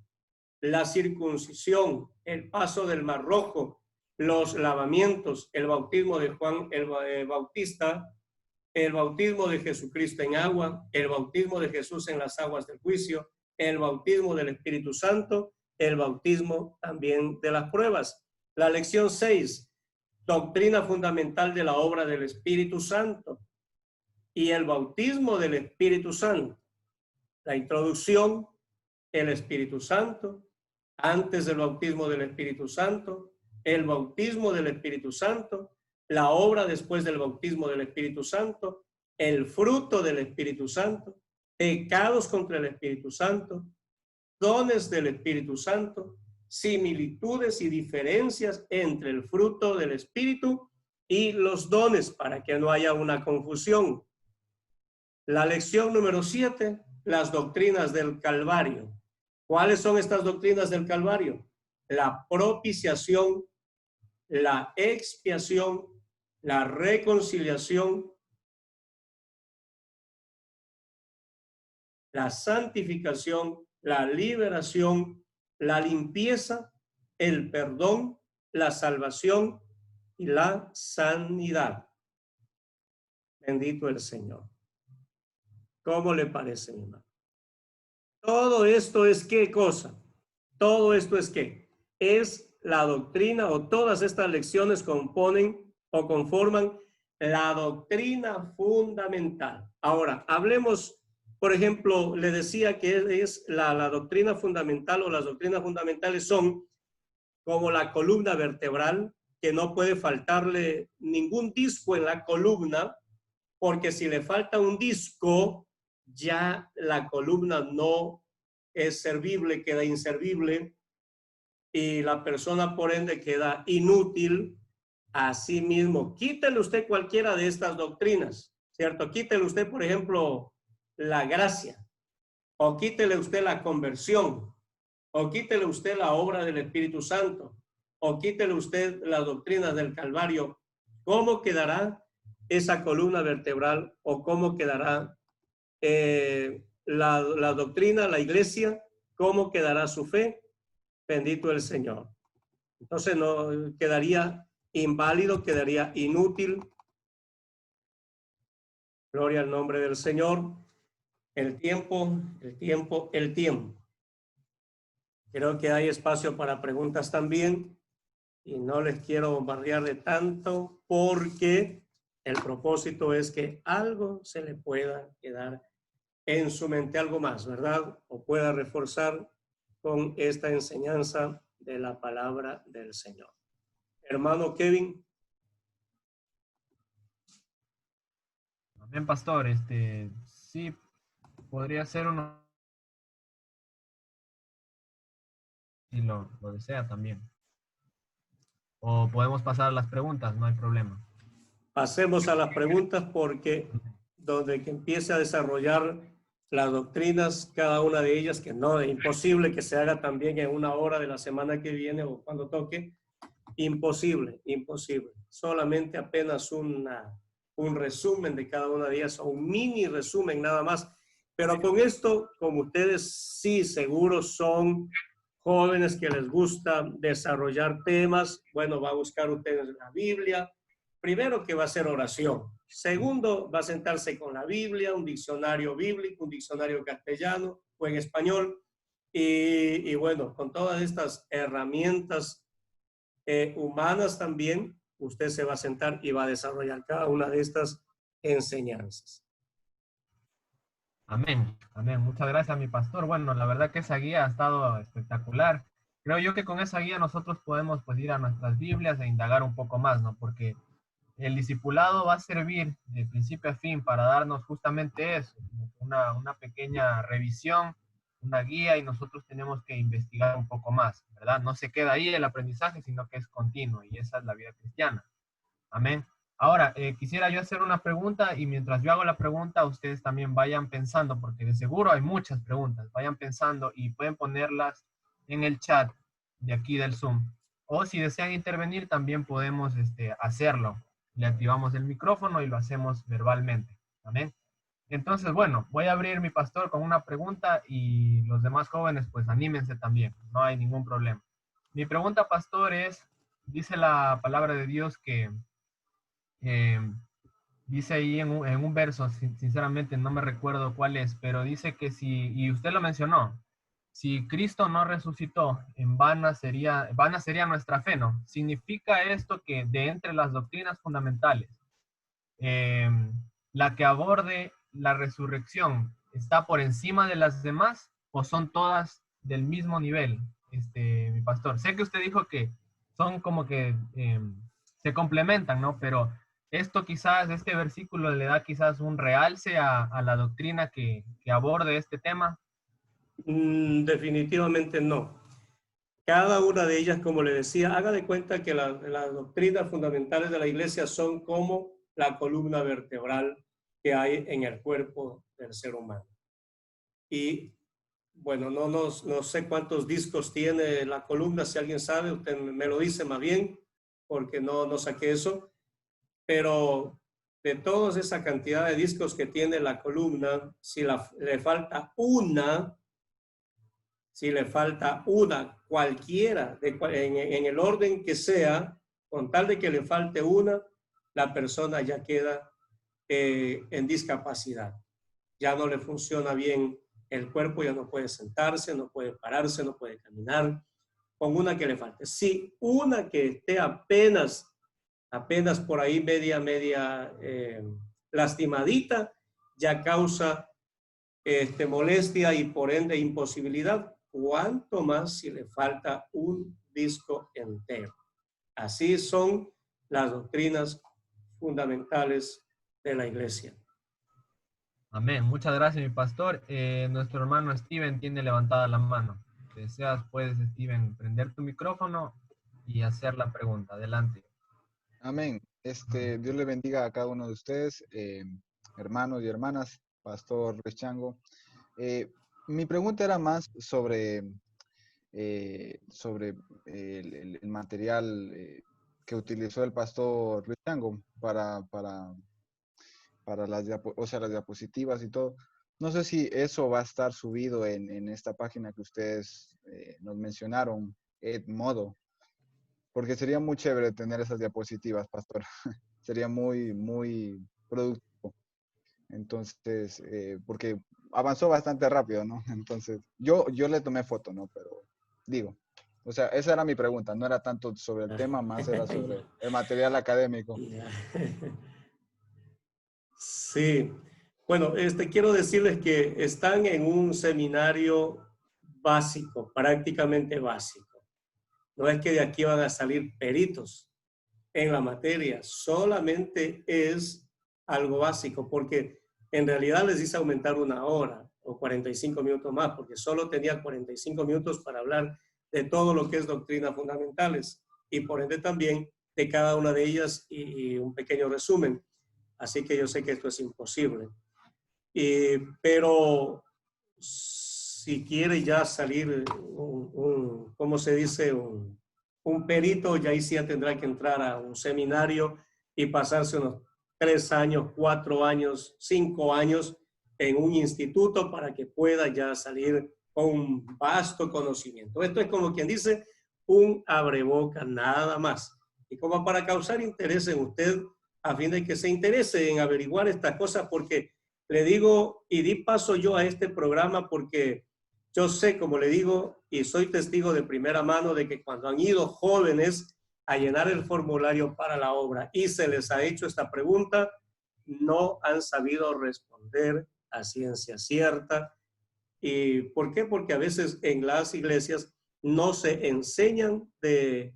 La circuncisión, el paso del Mar Rojo, los lavamientos, el bautismo de Juan el Bautista, el bautismo de Jesucristo en agua, el bautismo de Jesús en las aguas del juicio, el bautismo del Espíritu Santo, el bautismo también de las pruebas. La lección 6, doctrina fundamental de la obra del Espíritu Santo y el bautismo del Espíritu Santo. La introducción, el Espíritu Santo, antes del bautismo del Espíritu Santo, el bautismo del Espíritu Santo, la obra después del bautismo del Espíritu Santo, el fruto del Espíritu Santo, pecados contra el Espíritu Santo, dones del Espíritu Santo, similitudes y diferencias entre el fruto del Espíritu y los dones, para que no haya una confusión. La lección número 7, las doctrinas del Calvario. ¿Cuáles son estas doctrinas del Calvario? La propiciación, la expiación, la reconciliación, la santificación, la liberación, la limpieza, el perdón, la salvación y la sanidad. Bendito el Señor. ¿Cómo le parece, mi hermano? Todo esto es ¿qué cosa? Todo esto es ¿qué? Es la doctrina, o todas estas lecciones componen o conforman la doctrina fundamental. Ahora, hablemos, por ejemplo, le decía que es la doctrina fundamental, o las doctrinas fundamentales son como la columna vertebral, que no puede faltarle ningún disco en la columna, porque si le falta un disco, ya la columna no es servible, queda inservible, y la persona por ende queda inútil. Asimismo, quítele usted cualquiera de estas doctrinas, ¿cierto? Quítele usted, por ejemplo, la gracia, o quítele usted la conversión, o quítele usted la obra del Espíritu Santo, o quítele usted las doctrinas del Calvario. ¿Cómo quedará esa columna vertebral, o cómo quedará la doctrina, la iglesia, ¿cómo quedará su fe? Bendito el Señor. Entonces no quedaría inválido, quedaría inútil. Gloria al nombre del Señor. El tiempo. Creo que hay espacio para preguntas también y no les quiero bombardear de tanto porque el propósito es que algo se le pueda quedar en su mente, algo más, ¿verdad? O pueda reforzar con esta enseñanza de la palabra del Señor. Hermano Kevin. Amén, pastor. Sí, podría ser uno, si lo desea también. O podemos pasar a las preguntas, no hay problema. Pasemos a las preguntas porque donde que empiece a desarrollar las doctrinas, cada una de ellas, que no es imposible que se haga también en una hora de la semana que viene o cuando toque, imposible. Solamente apenas un resumen de cada una de ellas, o un mini resumen nada más. Pero con esto, como ustedes sí seguro son jóvenes que les gusta desarrollar temas, bueno, va a buscar ustedes la Biblia. Primero que va a ser oración. Segundo, va a sentarse con la Biblia, un diccionario bíblico, un diccionario castellano o en español. Y bueno, con todas estas herramientas humanas también, usted se va a sentar y va a desarrollar cada una de estas enseñanzas. Amén, amén. Muchas gracias, mi pastor. Bueno, la verdad que esa guía ha estado espectacular. Creo yo que con esa guía nosotros podemos pues ir a nuestras Biblias e indagar un poco más, ¿no? Porque el discipulado va a servir de principio a fin para darnos justamente eso, una pequeña revisión, una guía, y nosotros tenemos que investigar un poco más, ¿verdad? No se queda ahí el aprendizaje, sino que es continuo, y esa es la vida cristiana. Amén. Ahora, quisiera yo hacer una pregunta, y mientras yo hago la pregunta, ustedes también vayan pensando, porque de seguro hay muchas preguntas, vayan pensando y pueden ponerlas en el chat de aquí del Zoom. O si desean intervenir, también podemos hacerlo. Le activamos el micrófono y lo hacemos verbalmente. Amén. Entonces, bueno, voy a abrir mi pastor con una pregunta y los demás jóvenes, pues anímense también. No hay ningún problema. Mi pregunta, pastor, es, dice la palabra de Dios que eh, dice ahí en un verso, sinceramente no me recuerdo cuál es, pero dice que si, y usted lo mencionó, si Cristo no resucitó, vana sería nuestra fe, ¿no? Significa esto que de entre las doctrinas fundamentales, eh, la que aborde la resurrección está por encima de las demás, o son todas del mismo nivel, mi pastor. Sé que usted dijo que son como que se complementan, ¿no? Pero esto quizás, este versículo le da quizás un realce a la doctrina que aborde este tema. Definitivamente no. Cada una de ellas, como le decía, haga de cuenta que las doctrinas fundamentales de la iglesia son como la columna vertebral que hay en el cuerpo del ser humano. Y bueno, no sé cuántos discos tiene la columna, si alguien sabe, usted me lo dice más bien, porque no saqué eso, pero de toda esa cantidad de discos que tiene la columna, si le falta una, cualquiera, en el orden que sea, con tal de que le falte una, la persona ya queda en discapacidad. Ya no le funciona bien el cuerpo, ya no puede sentarse, no puede pararse, no puede caminar, con una que le falte. Si una que esté apenas por ahí media lastimadita, ya causa molestia y por ende imposibilidad. ¿Cuánto más si le falta un disco entero? Así son las doctrinas fundamentales de la iglesia. Amén. Muchas gracias, mi pastor. Nuestro hermano Steven tiene levantada la mano. Si deseas, puedes, Steven, prender tu micrófono y hacer la pregunta. Adelante. Amén. Dios le bendiga a cada uno de ustedes, hermanos y hermanas, Pastor Luis Chango. Mi pregunta era más sobre el material que utilizó el Pastor Luis Chango para las diapositivas y todo. No sé si eso va a estar subido en esta página que ustedes nos mencionaron, Edmodo, porque sería muy chévere tener esas diapositivas, pastor. Sería muy, muy productivo. Entonces, porque avanzó bastante rápido, ¿no? Entonces, yo le tomé foto, ¿no? Pero digo, o sea, esa era mi pregunta, no era tanto sobre el tema, más era sobre Ya, el material académico. ya. Sí. Bueno, quiero decirles que están en un seminario básico, prácticamente básico. No es que de aquí van a salir peritos en la materia, solamente es algo básico, porque en realidad les hice aumentar 1 hora o 45 minutos más, porque solo tenía 45 minutos para hablar de todo lo que es doctrinas fundamentales y por ende también de cada una de ellas y un pequeño resumen. Así que yo sé que esto es imposible. Pero si quiere ya salir ¿cómo se dice? Un perito, ya ahí sí ya tendrá que entrar a un seminario y pasarse unos 3 años, 4 años, 5 años en un instituto para que pueda ya salir con un vasto conocimiento. Esto es como quien dice un abreboca nada más. Y como para causar interés en usted, a fin de que se interese en averiguar estas cosas, porque le digo, y di paso yo a este programa porque yo sé, como le digo, y soy testigo de primera mano de que cuando han ido jóvenes a llenar el formulario para la obra y se les ha hecho esta pregunta, no han sabido responder a ciencia cierta. ¿Y por qué? Porque a veces en las iglesias no se enseñan de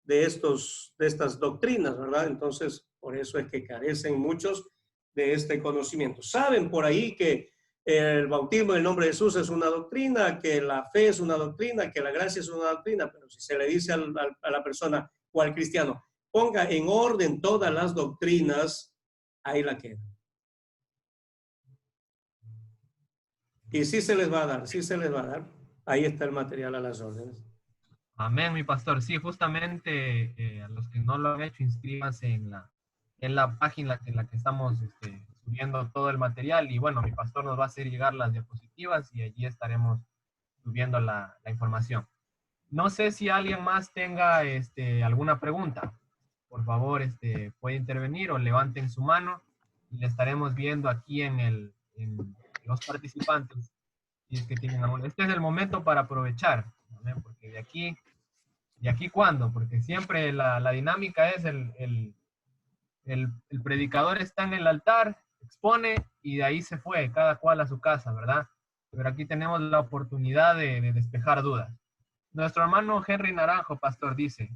estas doctrinas, ¿verdad? Entonces, por eso es que carecen muchos de este conocimiento. Saben por ahí que el bautismo en el nombre de Jesús es una doctrina, que la fe es una doctrina, que la gracia es una doctrina, pero si se le dice a la persona o al cristiano, ponga en orden todas las doctrinas, ahí la queda. Y sí se les va a dar, sí se les va a dar. Ahí está el material a las órdenes. Amén, mi pastor. Sí, justamente a los que no lo han hecho, inscríbanse en la página en la que estamos subiendo todo el material. Y bueno, mi pastor nos va a hacer llegar las diapositivas y allí estaremos subiendo la información. No sé si alguien más tenga alguna pregunta. Por favor, puede intervenir o levanten su mano y le estaremos viendo aquí en los participantes. Si es que tienen alguna. Este es el momento para aprovechar, ¿no? Porque ¿y aquí cuándo? Porque siempre la dinámica es el predicador está en el altar, expone y de ahí se fue, cada cual a su casa, ¿verdad? Pero aquí tenemos la oportunidad de despejar dudas. Nuestro hermano Henry Naranjo, pastor, dice,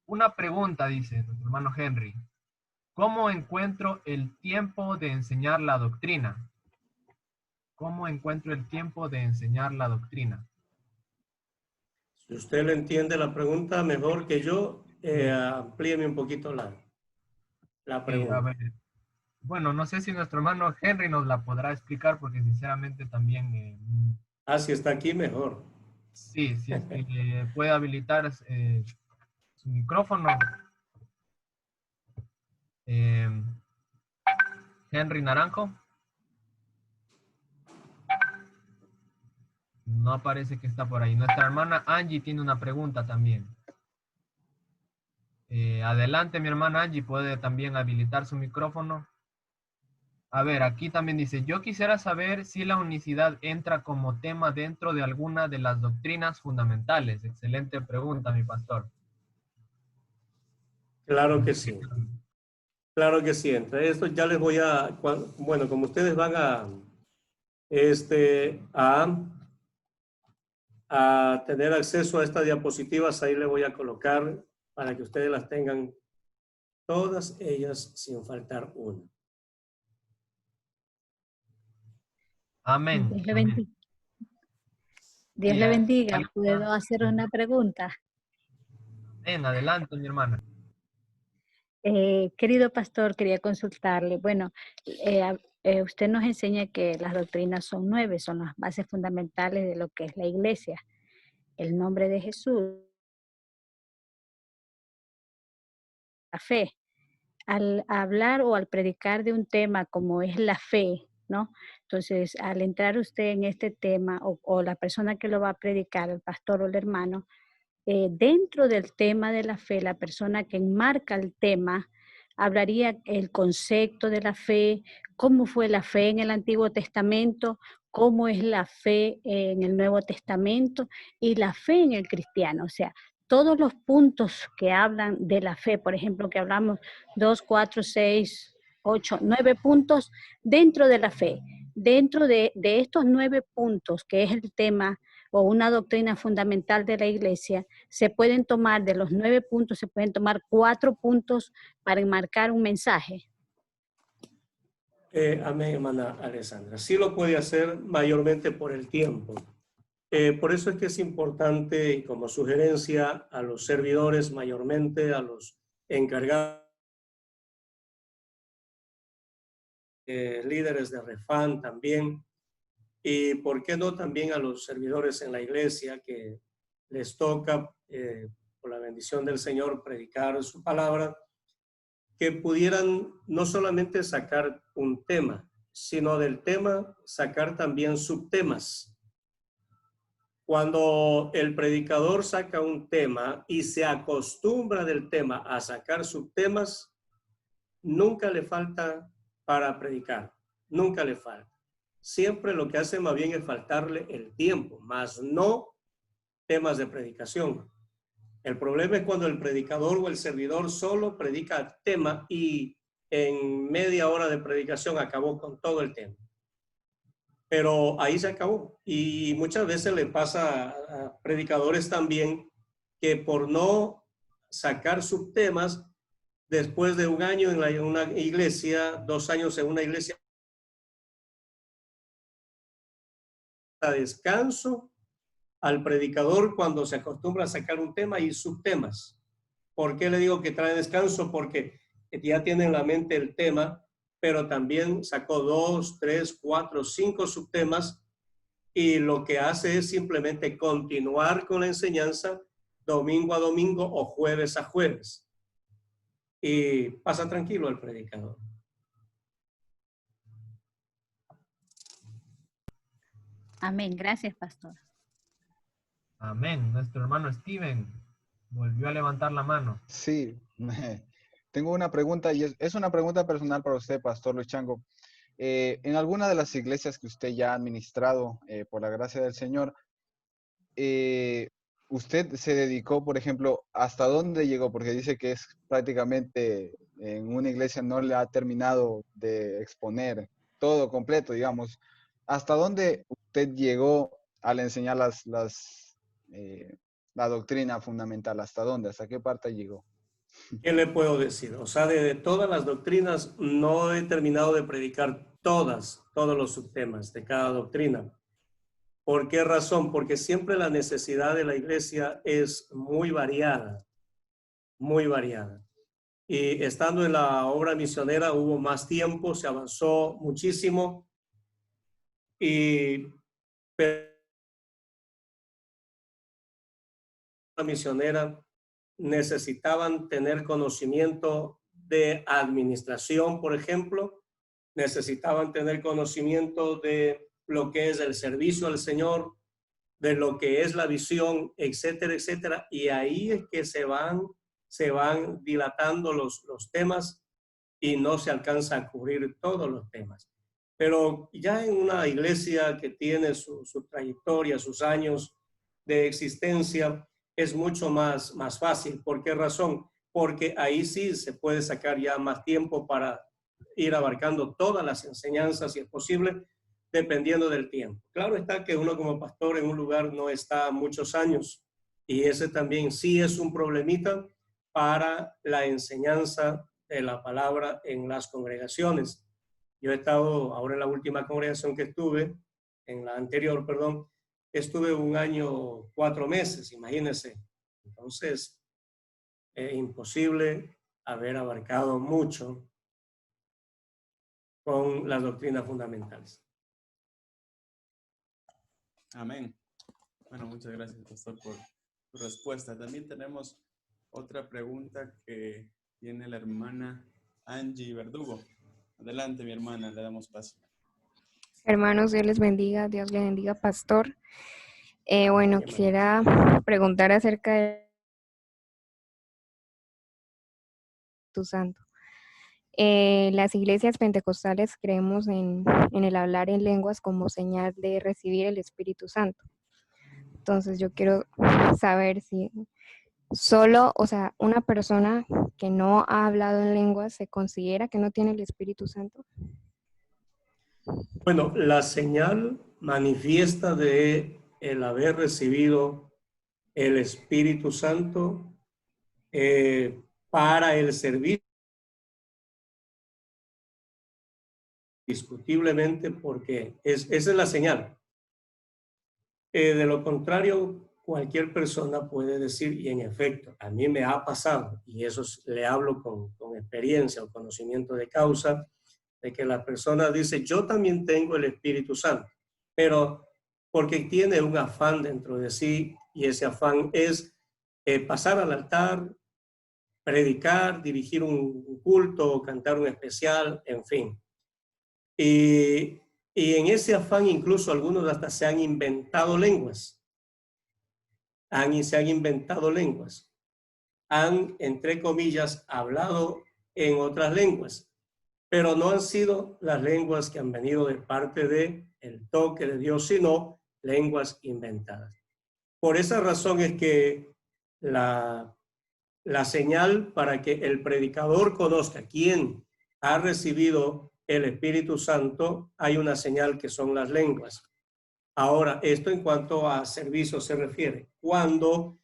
una pregunta, dice nuestro hermano Henry, ¿cómo encuentro el tiempo de enseñar la doctrina? ¿Cómo encuentro el tiempo de enseñar la doctrina? Si usted le entiende la pregunta mejor que yo, amplíeme un poquito la A pregunta. ver, bueno, no sé si nuestro hermano Henry nos la podrá explicar porque sinceramente también, Ah, si está aquí, mejor. sí, si es que puede habilitar su micrófono. Eh, Henry Naranjo, no aparece que está por ahí. Nuestra hermana Angie tiene una pregunta también. Adelante, mi hermana Angie, puede también habilitar su micrófono. A ver, aquí también dice, yo quisiera saber si la unicidad entra como tema dentro de alguna de las doctrinas fundamentales. Excelente pregunta, mi pastor. Claro No que sé qué sí. tal. Claro que sí. Entre esto ya les voy bueno, como ustedes van este, a, a tener acceso a estas diapositivas, ahí les voy a colocar para que ustedes las tengan todas ellas sin faltar una. Amén. Dios le Amén. bendiga. Dios Sí, le bendiga. ¿alguien ¿Puedo más? hacer una pregunta? Ven, adelante, mi hermana. Querido pastor, quería consultarle. Bueno, usted nos enseña que las doctrinas son 9, son las bases fundamentales de lo que es la iglesia. El nombre de Jesús, la fe. Al hablar o al predicar de un tema como es la fe, ¿no? Entonces, al entrar usted en este tema o la persona que lo va a predicar, el pastor o el hermano, dentro del tema de la fe, la persona que enmarca el tema hablaría el concepto de la fe, cómo fue la fe en el Antiguo Testamento, cómo es la fe en el Nuevo Testamento y la fe en el cristiano. O sea, todos los puntos que hablan de la fe, por ejemplo, que hablamos 2, 4, 6, 8, 9 puntos dentro de la fe. Dentro de estos 9 puntos, que es el tema o una doctrina fundamental de la iglesia, se pueden tomar, de los 9 puntos, se pueden tomar 4 puntos para enmarcar un mensaje. Amén, hermana Alessandra. Sí lo puede hacer mayormente por el tiempo. Por eso es que es importante, y como sugerencia a los servidores mayormente, a los encargados, líderes de Refán también, y por qué no también a los servidores en la iglesia que les toca, por la bendición del Señor, predicar su palabra, que pudieran no solamente sacar un tema, sino del tema sacar también subtemas. Cuando el predicador saca un tema y se acostumbra del tema a sacar subtemas, nunca le falta para predicar, nunca le falta. Siempre lo que hace más bien es faltarle el tiempo, más no temas de predicación. El problema es cuando el predicador o el servidor solo predica tema y en media hora de predicación acabó con todo el tema. Pero ahí se acabó. Y muchas veces le pasa a predicadores también que por no sacar subtemas, después de un año en una iglesia, 2 años en una iglesia, a descanso al predicador cuando se acostumbra a sacar un tema y subtemas. ¿Por qué le digo que trae descanso? Porque ya tiene en la mente el tema, pero también sacó 2, 3, 4, 5 subtemas y lo que hace es simplemente continuar con la enseñanza domingo a domingo o jueves a jueves. Y pasa tranquilo el predicador. Amén. Gracias, pastor. Amén. Nuestro hermano Steven volvió a levantar la mano. Sí, tengo una pregunta y es una pregunta personal para usted, Pastor Luis Chango. En alguna de las iglesias que usted ya ha administrado, por la gracia del Señor, usted se dedicó, por ejemplo, ¿hasta dónde llegó? Porque dice que es prácticamente en una iglesia no le ha terminado de exponer todo completo, digamos. ¿Hasta dónde usted llegó al enseñar la doctrina fundamental? ¿Hasta dónde? ¿Hasta qué parte llegó? ¿Qué le puedo decir? O sea, de todas las doctrinas no he terminado de predicar todos los subtemas de cada doctrina. ¿Por qué razón? Porque siempre la necesidad de la iglesia es muy variada, muy variada. Y estando en la obra misionera hubo más tiempo, se avanzó muchísimo y la misionera necesitaban tener conocimiento de administración, por ejemplo, necesitaban tener conocimiento de lo que es el servicio al Señor, de lo que es la visión, etcétera, etcétera. Y ahí es que se van dilatando los temas y no se alcanza a cubrir todos los temas. Pero ya en una iglesia que tiene su trayectoria, sus años de existencia, es mucho más fácil. ¿Por qué razón? Porque ahí sí se puede sacar ya más tiempo para ir abarcando todas las enseñanzas, si es posible, dependiendo del tiempo. Claro está que uno como pastor en un lugar no está muchos años y ese también sí es un problemita para la enseñanza de la palabra en las congregaciones. Yo he estado ahora en la última congregación que estuve, en la anterior, perdón, estuve 1 año, 4 meses, imagínense. Entonces, es imposible haber abarcado mucho con las doctrinas fundamentales. Amén. Bueno, muchas gracias, pastor, por su respuesta. También tenemos otra pregunta que tiene la hermana Angie Verdugo. Adelante, mi hermana, le damos paso. Hermanos, Dios les bendiga, Dios le bendiga, pastor. Bueno, quisiera preguntar acerca de tu santo. Las iglesias pentecostales creemos en el hablar en lenguas como señal de recibir el Espíritu Santo. Entonces yo quiero saber si solo, o sea, una persona que no ha hablado en lenguas se considera que no tiene el Espíritu Santo. Bueno, la señal manifiesta de el haber recibido el Espíritu Santo para el servicio, discutiblemente, porque esa es la señal. De lo contrario, cualquier persona puede decir, y en efecto, a mí me ha pasado, y eso le hablo con experiencia o conocimiento de causa, de que la persona dice, yo también tengo el Espíritu Santo, pero porque tiene un afán dentro de sí, y ese afán es pasar al altar, predicar, dirigir un culto, cantar un especial, en fin. Y en ese afán incluso algunos hasta se han inventado lenguas. Se han inventado lenguas. Han, entre comillas, hablado en otras lenguas, pero no han sido las lenguas que han venido de parte de el toque de Dios, sino lenguas inventadas. Por esa razón es que la señal para que el predicador conozca quién ha recibido el Espíritu Santo, hay una señal que son las lenguas. Ahora, esto en cuanto a servicio se refiere. Cuando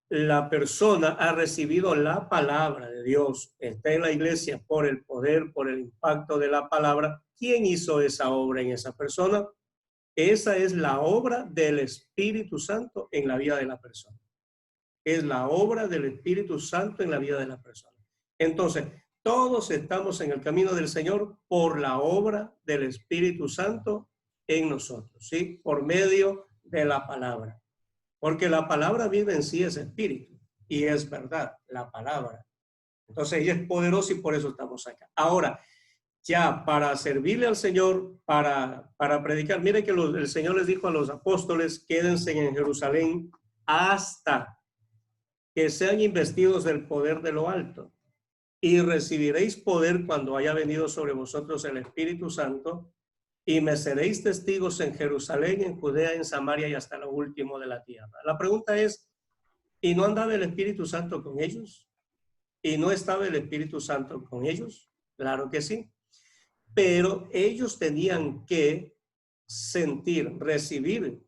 la persona ha recibido la palabra de Dios, está en la iglesia por el poder, por el impacto de la palabra, ¿quién hizo esa obra en esa persona? Esa es la obra del Espíritu Santo en la vida de la persona. Es la obra del Espíritu Santo en la vida de la persona. Entonces, todos estamos en el camino del Señor por la obra del Espíritu Santo en nosotros, ¿sí? Por medio de la palabra. Porque la palabra vive en sí es espíritu y es verdad, la palabra. Entonces ella es poderosa y por eso estamos acá. Ahora, ya para servirle al Señor, para predicar, mire que el Señor les dijo a los apóstoles, quédense en Jerusalén hasta que sean investidos del poder de lo alto. Y recibiréis poder cuando haya venido sobre vosotros el Espíritu Santo, y me seréis testigos en Jerusalén, en Judea, en Samaria y hasta lo último de la tierra. La pregunta es, ¿y no andaba el Espíritu Santo con ellos? ¿Y no estaba el Espíritu Santo con ellos? Claro que sí. Pero ellos tenían que sentir, recibir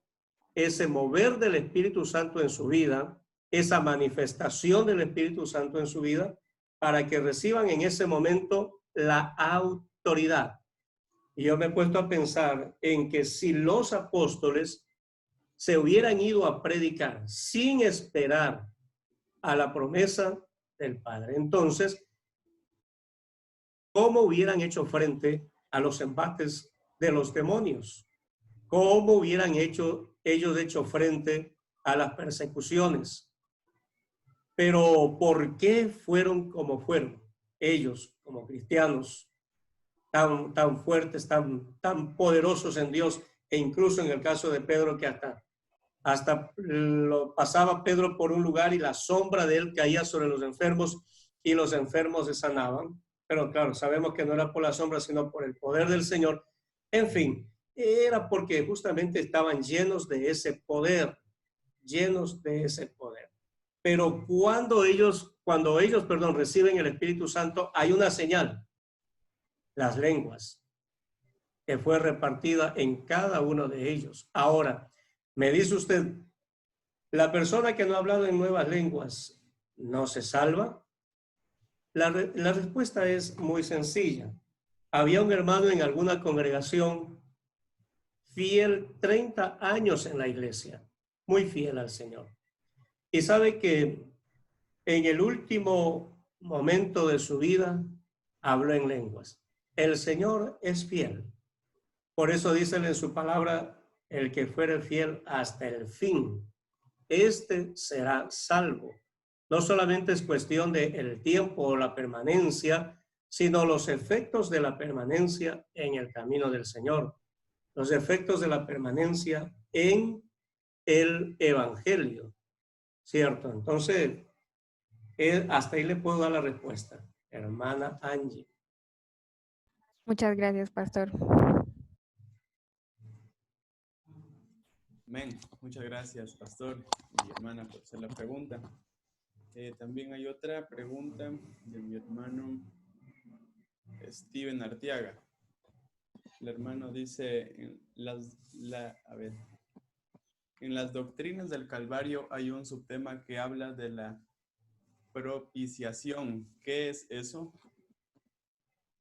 ese mover del Espíritu Santo en su vida, esa manifestación del Espíritu Santo en su vida, para que reciban en ese momento la autoridad. Y yo me he puesto a pensar en que si los apóstoles se hubieran ido a predicar sin esperar a la promesa del Padre, entonces, ¿cómo hubieran hecho frente a los embates de los demonios? ¿Cómo hubieran ellos hecho frente a las persecuciones? Pero ¿por qué fueron como fueron ellos como cristianos, tan fuertes, tan poderosos en Dios, e incluso en el caso de Pedro, que hasta lo pasaba Pedro por un lugar y la sombra de él caía sobre los enfermos y los enfermos se sanaban? Pero claro, sabemos que no era por la sombra, sino por el poder del Señor. En fin, era porque justamente estaban llenos de ese poder, Pero cuando ellos, reciben el Espíritu Santo, hay una señal, las lenguas, que fue repartida en cada uno de ellos. Ahora, me dice usted, ¿la persona que no ha hablado en nuevas lenguas no se salva? La respuesta es muy sencilla. Había un hermano en alguna congregación fiel 30 años en la iglesia, muy fiel al Señor. Y sabe que en el último momento de su vida habló en lenguas. El Señor es fiel. Por eso dice en su palabra, el que fuere fiel hasta el fin, este será salvo. No solamente es cuestión del tiempo o la permanencia, sino los efectos de la permanencia en el camino del Señor. los efectos de la permanencia en el Evangelio, ¿cierto? Entonces, hasta ahí le puedo dar la respuesta, hermana Angie. Muchas gracias, pastor. Amén. Muchas gracias, pastor y hermana, por hacer la pregunta. También hay otra pregunta de mi hermano Steven Arteaga. El hermano dice, en las doctrinas del Calvario hay un subtema que habla de la propiciación. ¿Qué es eso?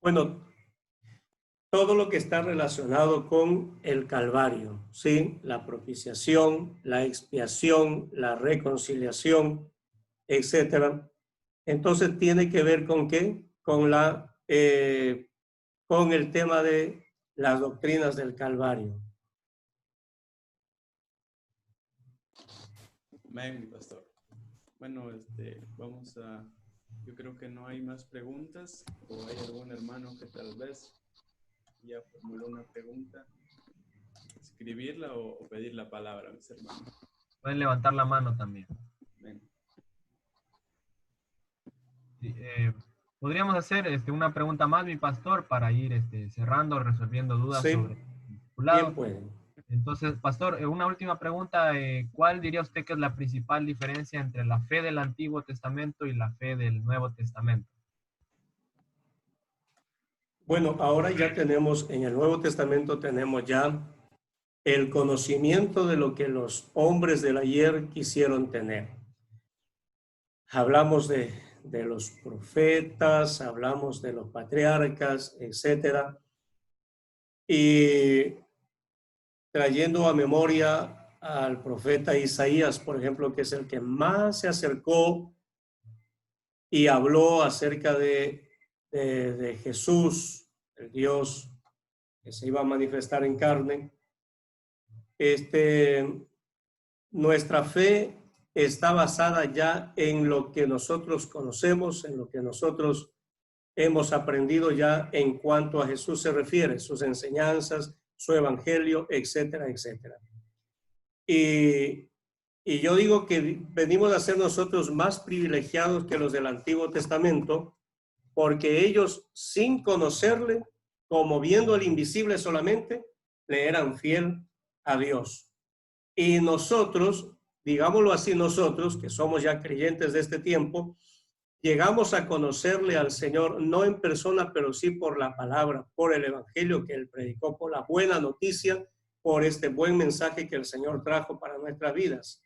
Bueno, todo lo que está relacionado con el Calvario, ¿sí? La propiciación, la expiación, la reconciliación, etcétera. Entonces tiene que ver con ¿qué? Con el tema de las doctrinas del Calvario. Amén, mi pastor. Bueno, yo creo que no hay más preguntas, o hay algún hermano que tal vez ya formuló una pregunta, escribirla o pedir la palabra, mis hermanos. Pueden levantar la mano también. Amén. Sí, podríamos hacer una pregunta más, mi pastor, para ir cerrando, resolviendo dudas Sí, sobre el discipulado. bien pueden. Entonces, pastor, una última pregunta. ¿Cuál diría usted que es la principal diferencia entre la fe del Antiguo Testamento y la fe del Nuevo Testamento? Bueno, ahora ya tenemos, en el Nuevo Testamento tenemos ya el conocimiento de lo que los hombres del ayer quisieron tener. Hablamos de los profetas, hablamos de los patriarcas, etcétera. Y trayendo a memoria al profeta Isaías, por ejemplo, que es el que más se acercó y habló acerca de Jesús, el Dios que se iba a manifestar en carne. Nuestra fe está basada ya en lo que nosotros conocemos, en lo que nosotros hemos aprendido ya en cuanto a Jesús se refiere, sus enseñanzas, su evangelio, etcétera, etcétera. Y yo digo que venimos a ser nosotros más privilegiados que los del Antiguo Testamento, porque ellos, sin conocerle, como viendo el invisible solamente, le eran fiel a Dios. Y nosotros, digámoslo así, nosotros, que somos ya creyentes de este tiempo, llegamos a conocerle al Señor, no en persona, pero sí por la palabra, por el evangelio que Él predicó, por la buena noticia, por este buen mensaje que el Señor trajo para nuestras vidas.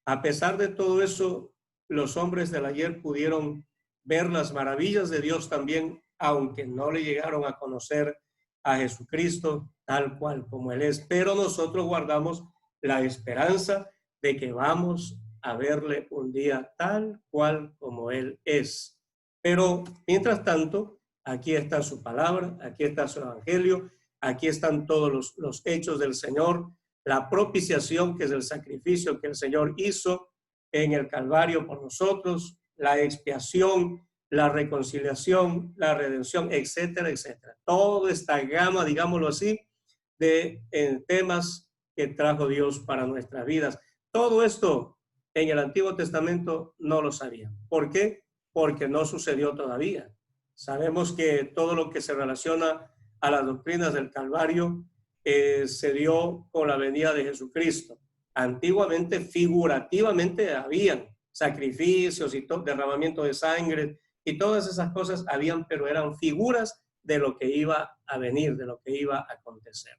A pesar de todo eso, los hombres del ayer pudieron ver las maravillas de Dios también, aunque no le llegaron a conocer a Jesucristo tal cual como Él es. Pero nosotros guardamos la esperanza de que vamos a verle un día tal cual como Él es. Pero mientras tanto, aquí está su palabra, aquí está su evangelio, aquí están todos los hechos del Señor, la propiciación, que es el sacrificio que el Señor hizo en el Calvario por nosotros, la expiación, la reconciliación, la redención, etcétera, etcétera. Toda esta gama, digámoslo así, de temas que trajo Dios para nuestras vidas. Todo esto en el Antiguo Testamento no lo sabían. ¿Por qué? Porque no sucedió todavía. Sabemos que todo lo que se relaciona a las doctrinas del Calvario se dio con la venida de Jesucristo. Antiguamente, figurativamente, habían sacrificios y derramamiento de sangre y todas esas cosas habían, pero eran figuras de lo que iba a venir, de lo que iba a acontecer.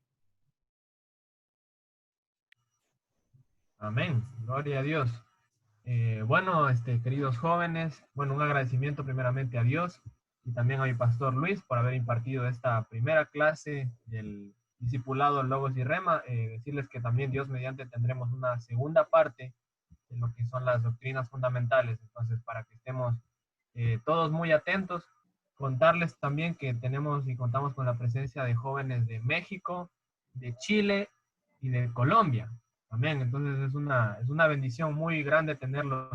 Amén. Gloria a Dios. Bueno, queridos jóvenes, bueno, un agradecimiento primeramente a Dios y también a mi pastor Luis por haber impartido esta primera clase del discipulado Logos y Rema. Decirles que también Dios mediante tendremos una segunda parte de lo que son las doctrinas fundamentales. Entonces, para que estemos todos muy atentos, contarles también que tenemos y contamos con la presencia de jóvenes de México, de Chile y de Colombia. Amén. Entonces es una bendición muy grande tenerlos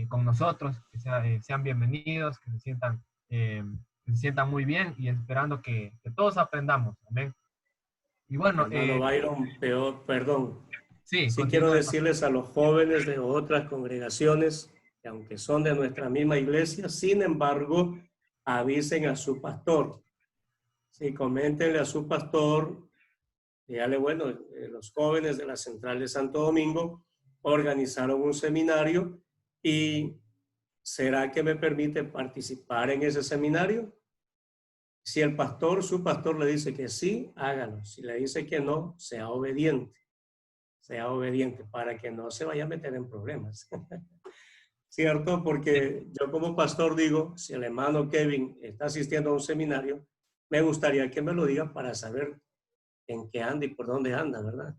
con nosotros, que sean bienvenidos, que se sientan muy bien y esperando que todos aprendamos. Amén. Y bueno, Hermano Byron, peor, perdón. sí, Sí quiero continúe. decirles a los jóvenes de otras congregaciones que aunque son de nuestra misma iglesia, sin embargo, avisen a su pastor. Sí, coméntenle a su pastor, dígale, bueno, los jóvenes de la Central de Santo Domingo organizaron un seminario y ¿será que me permite participar en ese seminario? Si el pastor, su pastor le dice que sí, hágalo. Si le dice que no, sea obediente para que no se vaya a meter en problemas. ¿Cierto? Porque yo como pastor digo, si el hermano Kevin está asistiendo a un seminario, me gustaría que me lo diga para saber en qué anda y por dónde anda, ¿verdad?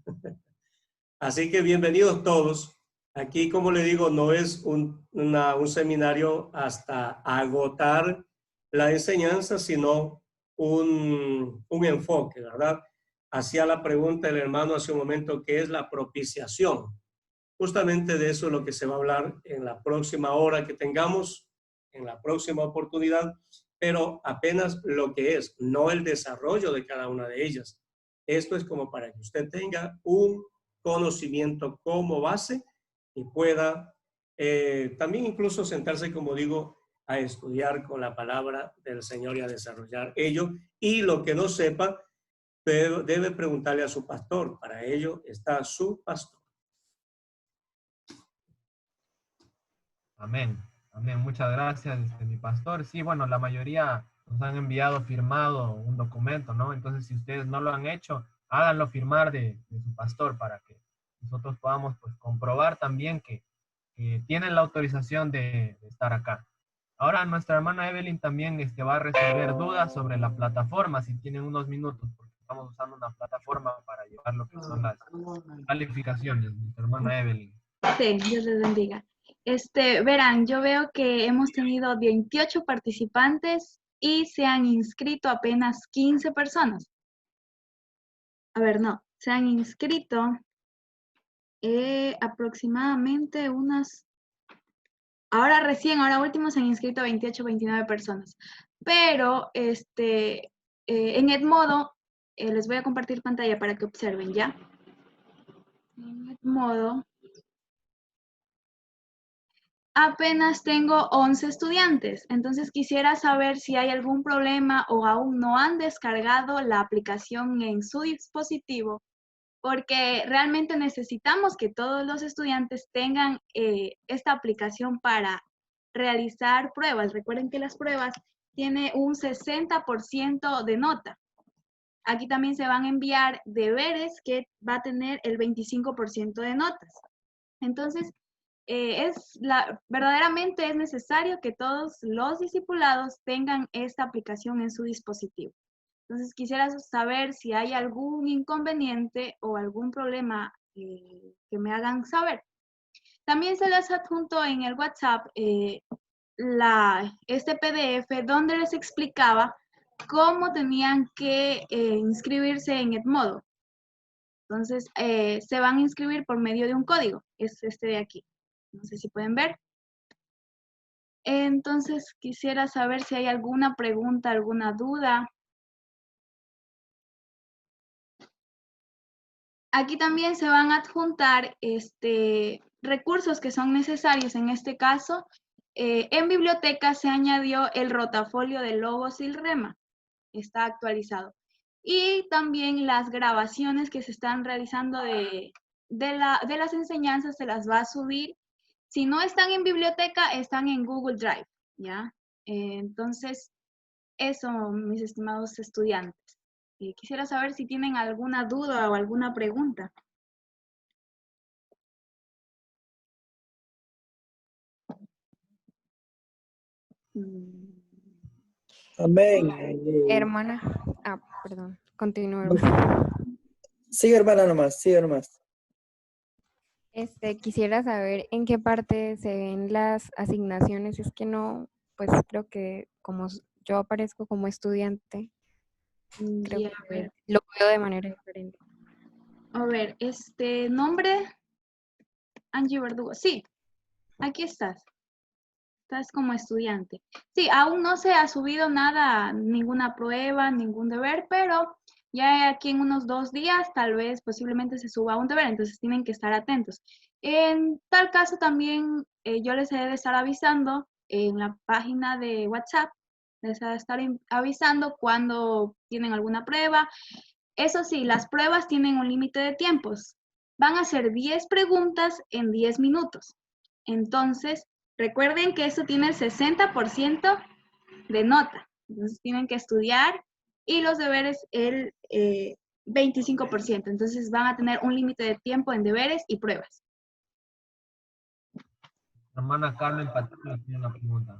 Así que bienvenidos todos. Aquí, como le digo, no es un seminario hasta agotar la enseñanza, sino un enfoque, ¿verdad? Hacía la pregunta el hermano hace un momento, ¿qué es la propiciación? Justamente de eso es lo que se va a hablar en la próxima hora que tengamos, en la próxima oportunidad, pero apenas lo que es, no el desarrollo de cada una de ellas. Esto es como para que usted tenga un conocimiento como base y pueda también incluso sentarse, como digo, a estudiar con la palabra del Señor y a desarrollar ello. Y lo que no sepa, debe preguntarle a su pastor. Para ello está su pastor. Amén. Amén. Muchas gracias, mi pastor. Sí, bueno, la mayoría nos han enviado firmado un documento, ¿no? Entonces, si ustedes no lo han hecho, háganlo firmar de su pastor para que nosotros podamos pues, comprobar también que tienen la autorización de estar acá. Ahora, nuestra hermana Evelyn también va a resolver dudas sobre la plataforma, si tienen unos minutos, porque estamos usando una plataforma para llevar lo que son las calificaciones. Nuestra hermana Evelyn. Sí, Dios les bendiga. Verán, yo veo que hemos tenido 28 participantes y se han inscrito apenas 15 personas. A ver, no, se han inscrito aproximadamente unas... ahora último se han inscrito 28, 29 personas. Pero, en Edmodo, les voy a compartir pantalla para que observen, ¿ya? En Edmodo... apenas tengo 11 estudiantes, entonces quisiera saber si hay algún problema o aún no han descargado la aplicación en su dispositivo, porque realmente necesitamos que todos los estudiantes tengan esta aplicación para realizar pruebas. Recuerden que las pruebas tienen un 60% de nota. Aquí también se van a enviar deberes que va a tener el 25% de notas. Entonces, verdaderamente es necesario que todos los discipulados tengan esta aplicación en su dispositivo. Entonces, quisiera saber si hay algún inconveniente o algún problema que me hagan saber. También se les adjuntó en el WhatsApp este PDF donde les explicaba cómo tenían que inscribirse en Edmodo. Entonces, se van a inscribir por medio de un código, es este de aquí. No sé si pueden ver. Entonces, quisiera saber si hay alguna pregunta, alguna duda. Aquí también se van a adjuntar recursos que son necesarios. En este caso, en biblioteca se añadió el rotafolio de Logos y Rema. Está actualizado. Y también las grabaciones que se están realizando de las enseñanzas se las va a subir. Si no están en biblioteca, están en Google Drive, ¿ya? Entonces, eso, mis estimados estudiantes. Quisiera saber si tienen alguna duda o alguna pregunta. Amén. Hermana, perdón, continúe. Sigue, hermana, nomás, sigue nomás. Quisiera saber en qué parte se ven las asignaciones. Es que no, pues creo que como yo aparezco como estudiante, creo que lo veo de manera diferente. A ver, nombre, Angie Verdugo. Sí, aquí estás. Estás como estudiante. Sí, aún no se ha subido nada, ninguna prueba, ningún deber, pero Ya aquí en unos 2 días, tal vez posiblemente se suba un deber, entonces tienen que estar atentos. En tal caso también yo les he de estar avisando en la página de WhatsApp, les he de estar avisando cuando tienen alguna prueba. Eso sí, las pruebas tienen un límite de tiempos. Van a ser 10 preguntas en 10 minutos. Entonces, recuerden que eso tiene el 60% de nota. Entonces, tienen que estudiar y los deberes el 25%. Entonces, van a tener un límite de tiempo en deberes y pruebas. Hermana Carmen Patricia tiene una pregunta.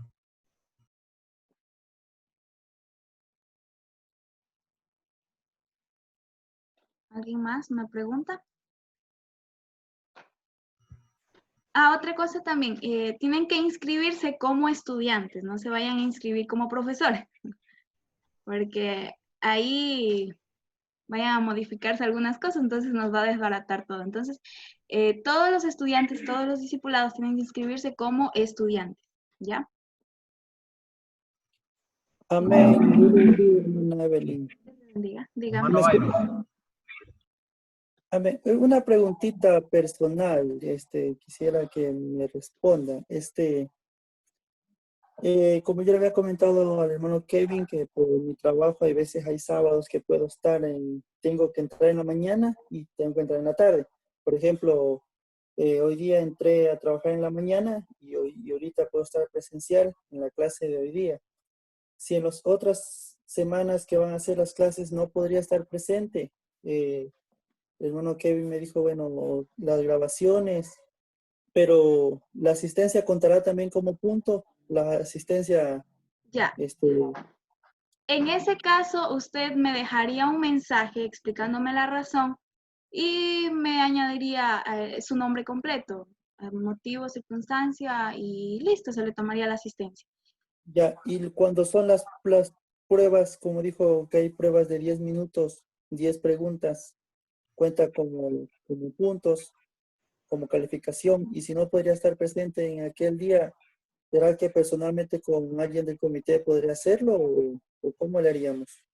¿Alguien más? ¿Una pregunta? Ah, otra cosa también, tienen que inscribirse como estudiantes, no se vayan a inscribir como profesores, porque ahí vayan a modificarse algunas cosas, entonces nos va a desbaratar todo. Entonces, todos los estudiantes, todos los discipulados tienen que inscribirse como estudiantes, ¿ya? Amén. Hermana Evelyn. Dígame. Hermano Byron. Amén. Una preguntita personal, quisiera que me responda. Como yo le había comentado al hermano Kevin, que por mi trabajo hay veces hay sábados que puedo tengo que entrar en la mañana y tengo que entrar en la tarde. Por ejemplo, hoy día entré a trabajar en la mañana y ahorita puedo estar presencial en la clase de hoy día. Si en las otras semanas que van a hacer las clases no podría estar presente, el hermano Kevin me dijo, bueno, las grabaciones, pero la asistencia contará también como punto, la asistencia, Ya. En ese caso, usted me dejaría un mensaje explicándome la razón y me añadiría su nombre completo, motivo, circunstancia y listo, se le tomaría la asistencia. Ya, y cuando son las pruebas, como dijo que hay pruebas de 10 minutos, 10 preguntas, cuenta como puntos, como calificación, y si no podría estar presente en aquel día, ¿será que personalmente con alguien del comité podría hacerlo o cómo le haríamos?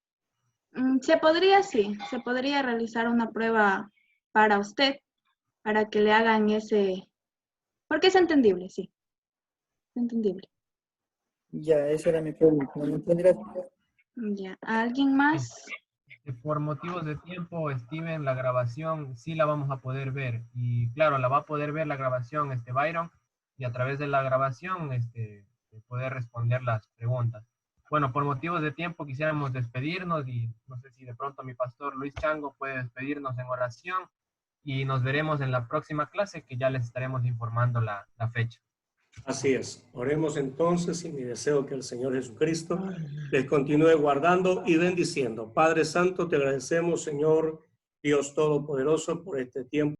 Se podría, sí, se podría realizar una prueba para usted, para que le hagan porque es entendible, sí, es entendible. Ya, esa era mi pregunta. Muchas gracias. Ya, ¿alguien más? Por motivos de tiempo, Steven, la grabación sí la vamos a poder ver. Y claro, la va a poder ver la grabación, Byron, y a través de la grabación, poder responder las preguntas. Bueno, por motivos de tiempo quisiéramos despedirnos y no sé si de pronto mi pastor Luis Chango puede despedirnos en oración y nos veremos en la próxima clase que ya les estaremos informando la fecha. Así es. Oremos entonces y mi deseo que el Señor Jesucristo les continúe guardando y bendiciendo. Padre Santo, te agradecemos, Señor Dios Todopoderoso, por este tiempo.